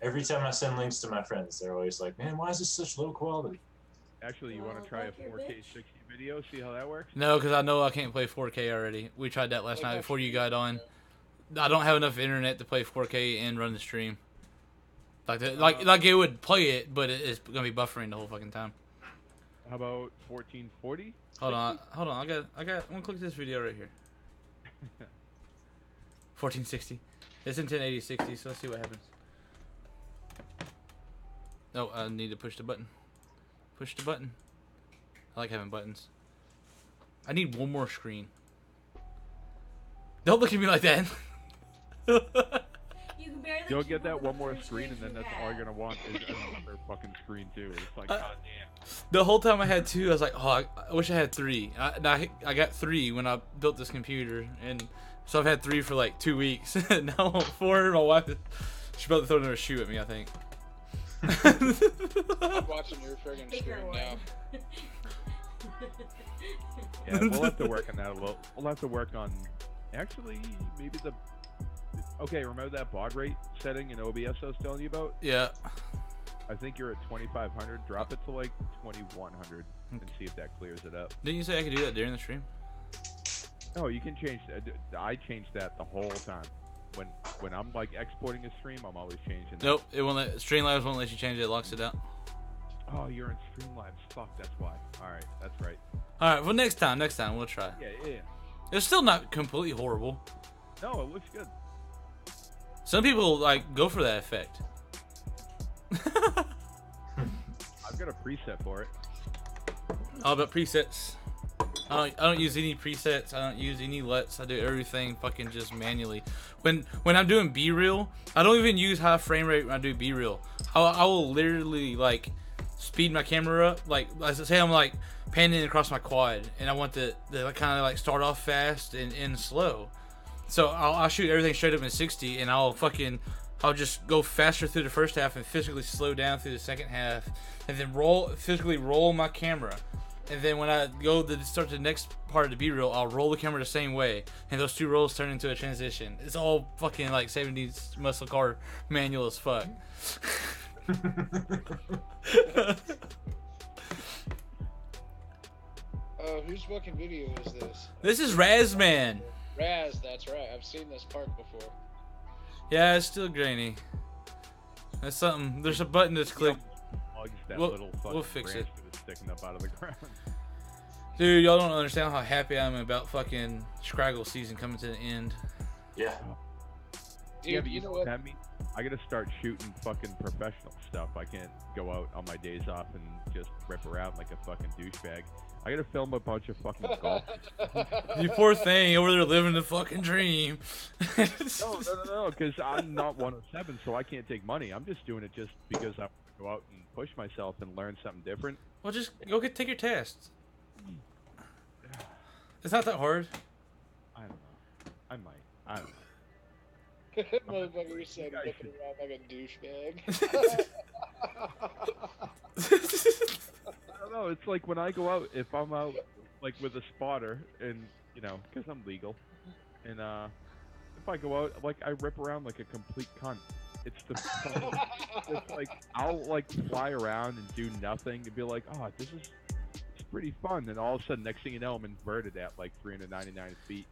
Every time I send links to my friends, they're always like, man, why is this such low quality? Actually, you want to try a 4K 60 video? See how that works? No, because I know I can't play 4K already. We tried that last night before you got on. I don't have enough internet to play 4K and run the stream. Like it would play it, but it's gonna be buffering the whole fucking time. How about 1440? Hold on. I got. I'm gonna click this video right here. 1460. It's in 1080 so let's see what happens. Oh, I need to push the button. Push the button. I like having buttons. I need one more screen. Don't look at me like that. You can barely You'll keep get that up one more with the screen, and then screens that's you all have. you're gonna want is another fucking screen too. It's like, goddamn. The whole time I had two, I was like, oh, I wish I had three. I got three when I built this computer, and so I've had three for like 2 weeks. Now I want four. My wife, she's about to throw another shoe at me, I think. I'm watching your friggin' Bigger screen one. now. Yeah, we'll have to work on that a little. We'll have to work on, actually, maybe the. Okay, remember that baud rate setting in OBS I was telling you about? Yeah. I think you're at 2500. Drop it to like 2100 and see if that clears it up. Didn't you say I could do that during the stream? No, you can change that. I changed that the whole time. When I'm like exporting a stream, I'm always changing that. Nope. It won't let Streamlabs won't let you change it. It locks it out. Oh, you're in Streamlabs. Fuck, that's why. All right, that's right. All right. Well, next time we'll try. Yeah. It's still not completely horrible. No, it looks good. Some people like go for that effect. I've got a preset for it. All about presets. I don't use any presets. I don't use any LUTs. I do everything fucking just manually. When I'm doing B-reel, I don't even use high frame rate when I do B-reel. I will literally like speed my camera up. Like as I say, I'm like panning across my quad, and I want the kind of like start off fast and end slow. So I'll shoot everything straight up in 60, and I'll just go faster through the first half and physically slow down through the second half, and then physically roll my camera. And then when I go to start the next part of the B-reel, I'll roll the camera the same way, and those two rolls turn into a transition. It's all fucking like 70s muscle car manual as fuck. Whose fucking video is this? This is Razman. Raz, that's right. I've seen this park before. Yeah, it's still grainy. That's something. There's a button that's clicked. That We'll- little fucking we'll fix branch it. that was sticking up out of the ground. Dude, y'all don't understand how happy I am about fucking Scraggle season coming to the end. Yeah. Dude, Yeah, but you know what? I mean, I gotta start shooting fucking professional stuff. I can't go out on my days off and just rip around like a fucking douchebag. I gotta film a bunch of fucking golf. You poor thing over there living the fucking dream. No, because I'm not 107, so I can't take money. I'm just doing it just because I want to go out and push myself and learn something different. Well, just go take your tests. It's not that hard. I don't know. I might. I don't know. Motherfucker said guys looking should- around like a douchebag. I don't know. It's like when I go out, if I'm out like with a spotter, and you know, because I'm legal, and if I go out, like I rip around like a complete cunt. It's it's like I'll like fly around and do nothing and be like, oh, it's pretty fun, and all of a sudden, next thing you know, I'm inverted at like 399 feet.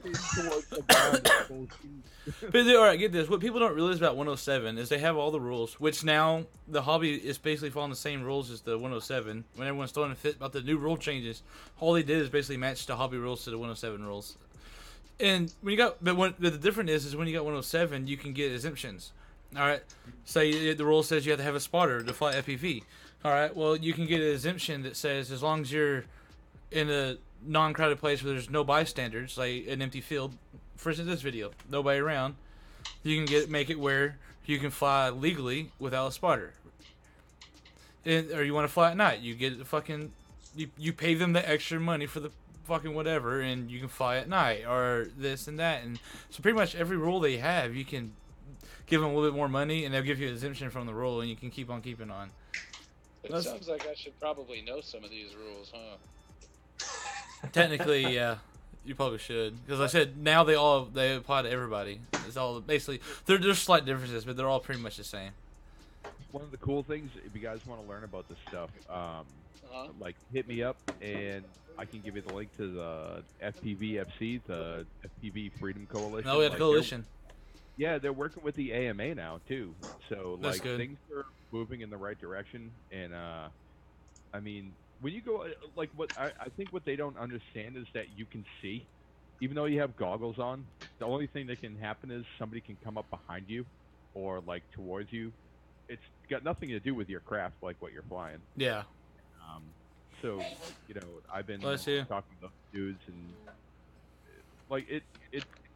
Towards the ground. But all right, get this. What people don't realize about 107 is they have all the rules, which now the hobby is basically following the same rules as the 107. When everyone's throwing a fit about the new rule changes, all they did is basically match the hobby rules to the 107 rules. And when you got, but the difference is when you got 107, you can get exemptions. All right, say the rule says you have to have a spotter to fly FPV. All right, well you can get an exemption that says as long as you're in a non-crowded place where there's no bystanders, like an empty field. For instance, this video, nobody around. You can make it where you can fly legally without a spotter. Or you want to fly at night, you get the fucking, you pay them the extra money for the fucking whatever, and you can fly at night or this and that. And so pretty much every rule they have, you can give them a little bit more money, and they'll give you an exemption from the rule, and you can keep on keeping on. It sounds like I should probably know some of these rules, huh? Technically, yeah, you probably should, because like I said, now they apply to everybody. It's all basically there's slight differences, but they're all pretty much the same. One of the cool things, if you guys want to learn about this stuff, like hit me up and I can give you the link to the FPVFC, the FPV Freedom Coalition. No, we have a coalition. They're working with the AMA now too, so That's like good. things are moving in the right direction. And I mean, when you go like what I think what they don't understand is that you can see. even though you have goggles on, the only thing that can happen is somebody can come up behind you, or like towards you. It's got nothing to do with your craft, like what you're flying. Yeah. So, you know, I've been Bless you. talking to dudes, and like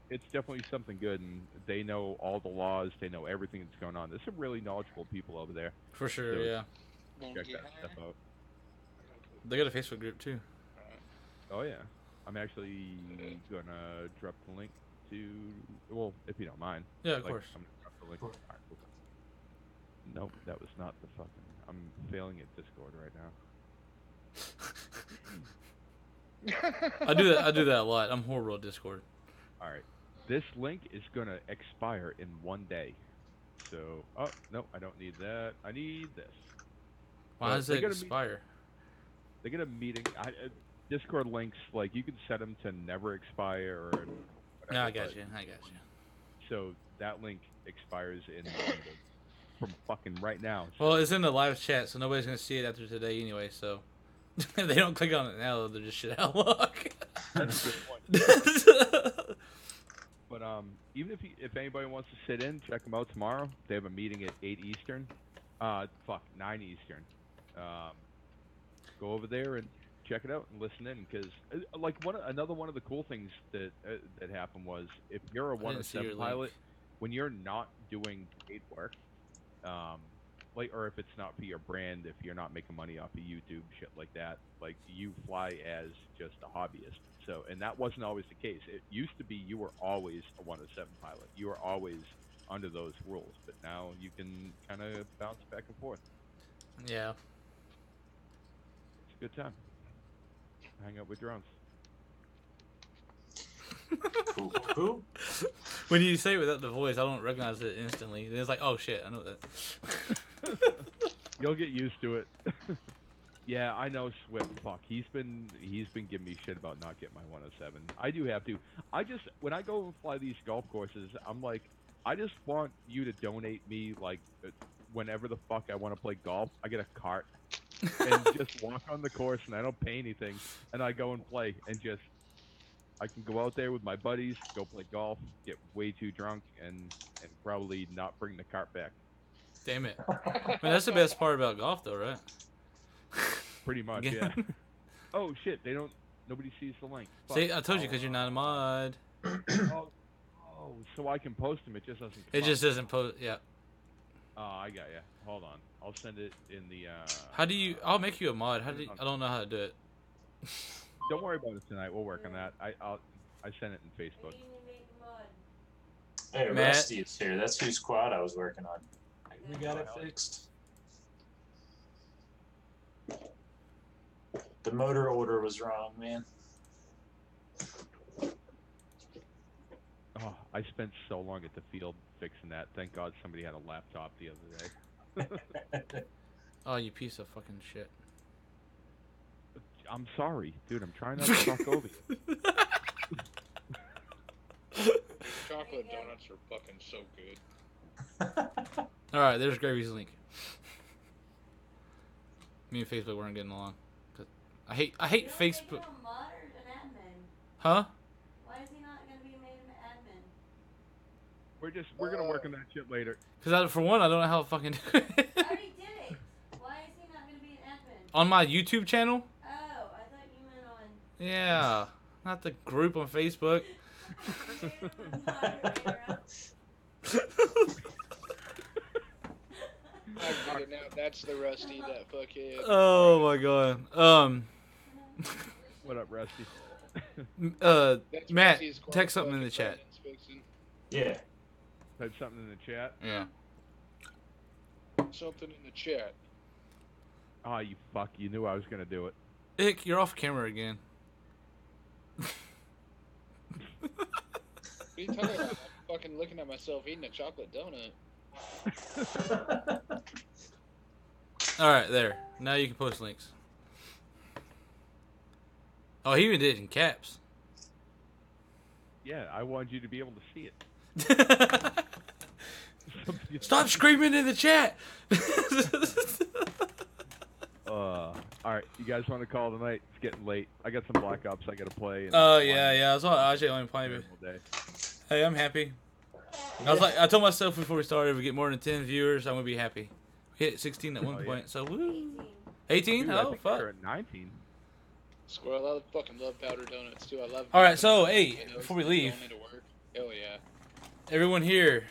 it's definitely something good, and they know all the laws, they know everything that's going on. There's some really knowledgeable people over there. For sure, So, yeah. Check that stuff out. They got a Facebook group too. Oh yeah, I'm actually gonna drop the link to. Well, if you don't mind. Yeah, of course. I'm gonna drop the link. All right, cool. Nope, that was not the fucking. I'm failing at Discord right now. I do that a lot. I'm horrible at Discord. All right, this link is gonna expire in 1 day. So, oh no, I don't need that. I need this. Why does it expire? They get a meeting. Discord links, like you can set them to never expire or. Whatever, No, I got you. So that link expires in 1 day. From fucking right now. Well, it's in the live chat, so nobody's gonna see it after today anyway. So if they don't click on it now, they're just shit out of luck. That's a good point. But even if anybody wants to sit in, check them out tomorrow. They have a meeting at 8 Eastern. 9 Eastern. Go over there and check it out and listen in, because like another one of the cool things that happened was, if you're a 107 pilot, when you're not doing paid work, like, or if it's not for your brand, if you're not making money off of YouTube, shit like that, like you fly as just a hobbyist. So, and that wasn't always the case. It used to be you were always a 107 pilot. You were always under those rules, but now you can kind of bounce back and forth. Yeah. It's a good time. Hang out with drones. Cool. When you say it without the voice, I don't recognize it instantly. It's like, oh shit, I know that. You'll get used to it. Yeah, I know Swift. Fuck, he's been giving me shit about not getting my 107. I do have to. When I go and fly these golf courses, I'm like, I just want you to donate me, like, whenever the fuck I want to play golf, I get a cart and just walk on the course, and I don't pay anything, and I go and play, and just I can go out there with my buddies, go play golf, get way too drunk, and probably not bring the cart back. Damn it. I mean, that's the best part about golf, though, right? Pretty much, yeah. Oh shit! Nobody sees the link. Fuck. See, I told you, because you're not a mod. Oh, so I can post them. It just doesn't. It just doesn't post. Yeah. Oh, I got ya. Hold on. I'll send it in the. How do you? I'll make you a mod. I don't know how to do it. Don't worry about it tonight. We'll work on that. I sent it in Facebook. Hey, Matt. Rusty is here. That's whose quad I was working on. We got it fixed. The motor order was wrong, man. Oh, I spent so long at the field fixing that. Thank God somebody had a laptop the other day. Oh, you piece of fucking shit. I'm sorry, dude. I'm trying not to talk over you. Chocolate donuts are fucking so good. All right, there's Gravy's link. Me and Facebook weren't getting along. I hate Facebook. Huh? Why is he not going to be made an admin? We're gonna work on that shit later. Because for one, I don't know how to fucking do it. I already did it. Why is he not going to be an admin? On my YouTube channel? Oh, I thought you meant on. Yeah, not the group on Facebook. I get it now. That's the Rusty that fucking. Oh my god. What up, Rusty? That's Matt, Rusty's text something in the fucking chat. fixing. Yeah. Type something in the chat. Yeah. Something in the chat. Oh, you fuck! You knew I was gonna do it. Ikk, you're off camera again. What are you talking about? I'm fucking looking at myself eating a chocolate donut. All right, there. Now you can post links. Oh, he even did it in caps. Yeah, I wanted you to be able to see it. Somebody- Stop screaming in the chat. All right, you guys want to call it a night? It's getting late. I got some Black Ops I got to play. Oh yeah. I was actually only playing. All day. Hey, I'm happy. I told myself before we started, if we get more than 10 viewers, I'm gonna be happy. We hit 16 at one point, so woo. 18? Dude, I Oh think fuck. we're at 19. Squirrel, I fucking love powder donuts too. I love. All right, so hey, potatoes before we that leave, don't need to work. Hell yeah. everyone here,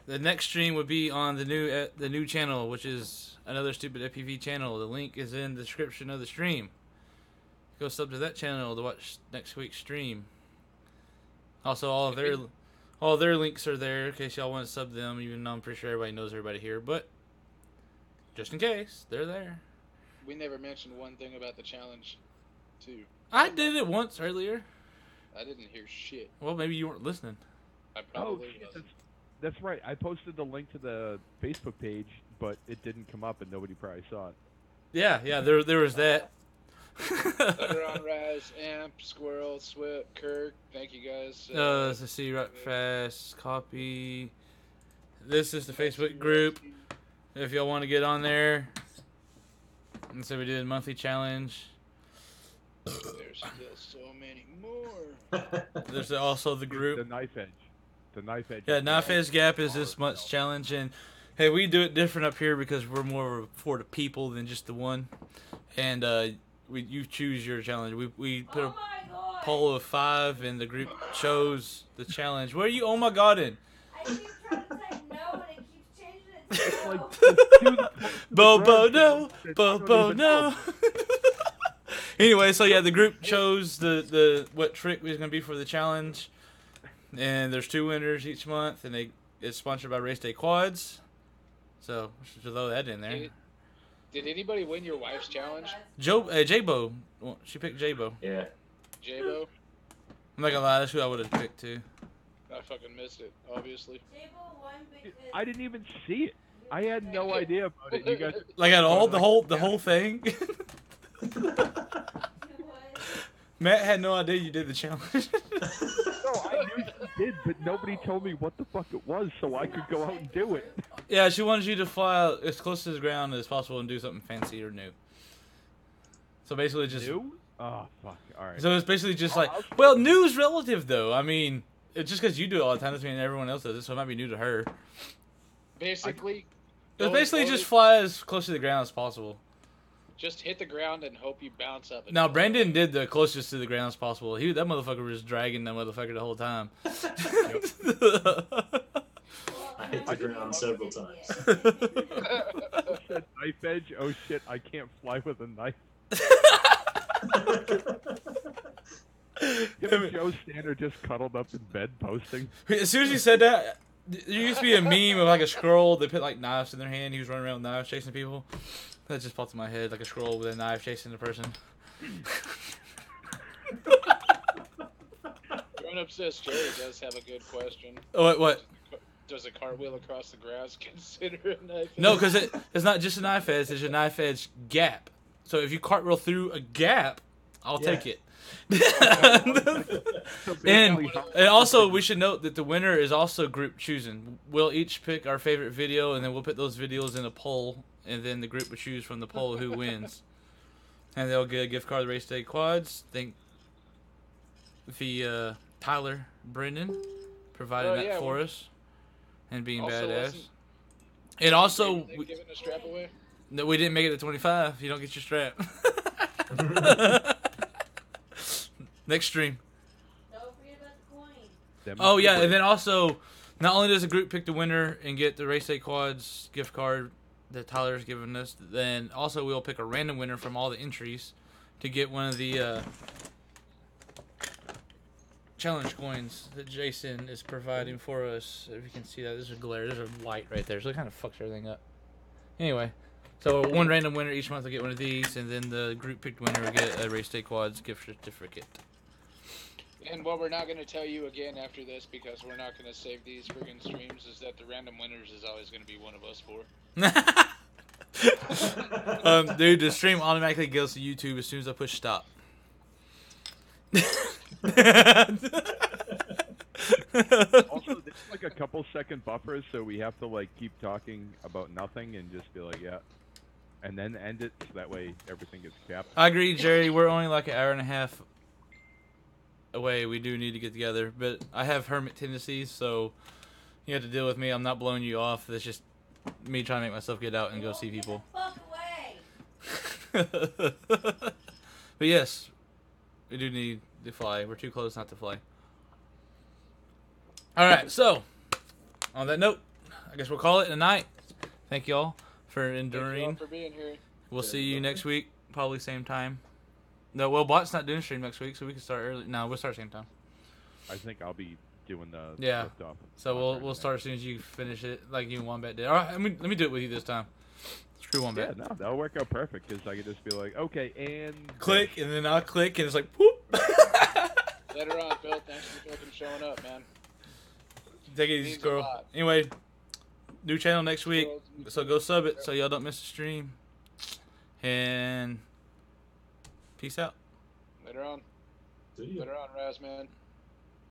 the next stream would be on the new channel, which is another stupid FPV channel. The link is in the description of the stream. Go sub to that channel to watch next week's stream. Also, all their links are there in case y'all want to sub them. Even though I'm pretty sure everybody knows everybody here, but just in case, they're there. We never mentioned one thing about the challenge, too. I did it once earlier. I didn't hear shit. Well, maybe you weren't listening. I Oh, probably shit, wasn't. that's right. I posted the link to the Facebook page, but it didn't come up, and nobody probably saw it. Yeah, there was that. Thunder on Rise, Amp, Squirrel, Swip, Kirk. Thank you guys. Let's see, right fast, copy. This is the Facebook group. If y'all want to get on there. And so we did a monthly challenge. There's still so many more. There's also the The group. knife edge. The knife edge. Yeah, Knife Edge Gap is this month's challenge, and hey, we do it different up here because we're more for the people than just the one. And you choose your challenge. We put Oh a my god! poll of 5, and the group chose the challenge. Where are you? Oh my god! In I keep trying to say no and it keeps changing it to It's no. like Bobo no, It's Bobo not even no. Anyway, so yeah, the group chose the what trick was gonna be for the challenge, and there's 2 winners each month, and it's sponsored by Race Day Quads. So we should throw that in there. Did anybody win your wife's challenge? J-Bo, well, she picked J-Bo. Yeah. J-Bo? I'm not gonna lie, that's who I would have picked too. I fucking missed it, obviously. Table one big fit. I didn't even see it. I had no idea about it. You guys. Like at all, the whole thing. Matt had no idea you did the challenge. No, I knew she did, but nobody told me what the fuck it was, so I could go out and do it. Yeah, she wanted you to fly as close to the ground as possible and do something fancy or new. So basically just... New? Oh, fuck. Alright. So it's basically just like... Well, new is relative, though. I mean, it's just because you do it all the time doesn't mean everyone else does it, so it might be new to her. Basically, It's basically just fly as close to the ground as possible. just hit the ground and hope you bounce up. Now, Brandon did the closest to the ground as possible. That motherfucker was dragging that motherfucker the whole time. I hit the ground several times. Oh, shit, knife edge? Oh shit, I can't fly with a knife. Joe Standard just cuddled up in bed posting. As soon as he said that, there used to be a meme of like a scroll. They put like knives in their hand. He was running around with knives chasing people. That just popped in my head, like a scroll with a knife chasing the person. Grown up says Jerry does have a good question. Oh, what? Does a cartwheel across the grass consider a knife? No, because it's not just a knife edge. It's a knife edge gap. So if you cartwheel through a gap, I'll take it. and also, we should note that the winner is also group choosing. We'll each pick our favorite video, and then we'll put those videos in a poll, and then the group will choose from the poll who wins. And they'll get a gift card to Race Day Quads. Thank the Tyler Brennan providing that for us and being Also badass. wasn't- And also, giving a strap away. no, we didn't make it to 25. You don't get your strap. Next stream. Don't forget about the coin. Oh yeah, and then also, not only does the group pick the winner and get the Race Day Quads gift card that Tyler's given us, then also we'll pick a random winner from all the entries to get one of the challenge coins that Jason is providing for us. If you can see that, there's a glare, there's a light right there, so it kind of fucks everything up. Anyway, so one random winner each month will get one of these, and then the group picked winner will get a Race Day Quads gift certificate. And what we're not going to tell you again after this, because we're not going to save these friggin' streams, is that the random winners is always going to be one of us four. Dude, the stream automatically goes to YouTube as soon as I push stop. Also, there's like a couple second buffers, so we have to like keep talking about nothing and just be like, yeah. and then end it so that way everything gets capped. I agree, Jerry. We're only like an hour and a half away. We do need to get together, but I have hermit tendencies, so you have to deal with me. I'm not blowing you off. It's just me trying to make myself get out and go see people. Fuck away. But yes, we do need to fly. We're too close not to fly. All right, so on that note, I guess we'll call it a night. Thank you all for Thank you all enduring. for being here. We'll see you next week, probably same time. No, well, Bot's not doing stream next week, so we can start early. No, we'll start same time. I think I'll be doing the Yeah. lift off. So we'll start as soon as you finish it, like you and Wombat did. All right, let me do it with you this time. Screw Yeah, Wombat. no, that'll work out perfect because I could just be like, okay, and Click, and then I'll click, and it's like, whoop. Later on, Phil. Thanks for fucking showing up, man. Take it easy, Means a squirrel. lot. Anyway, new channel next week, so go sub it so y'all don't miss the stream. And peace out. Later on. See ya. Later on, Raz, man.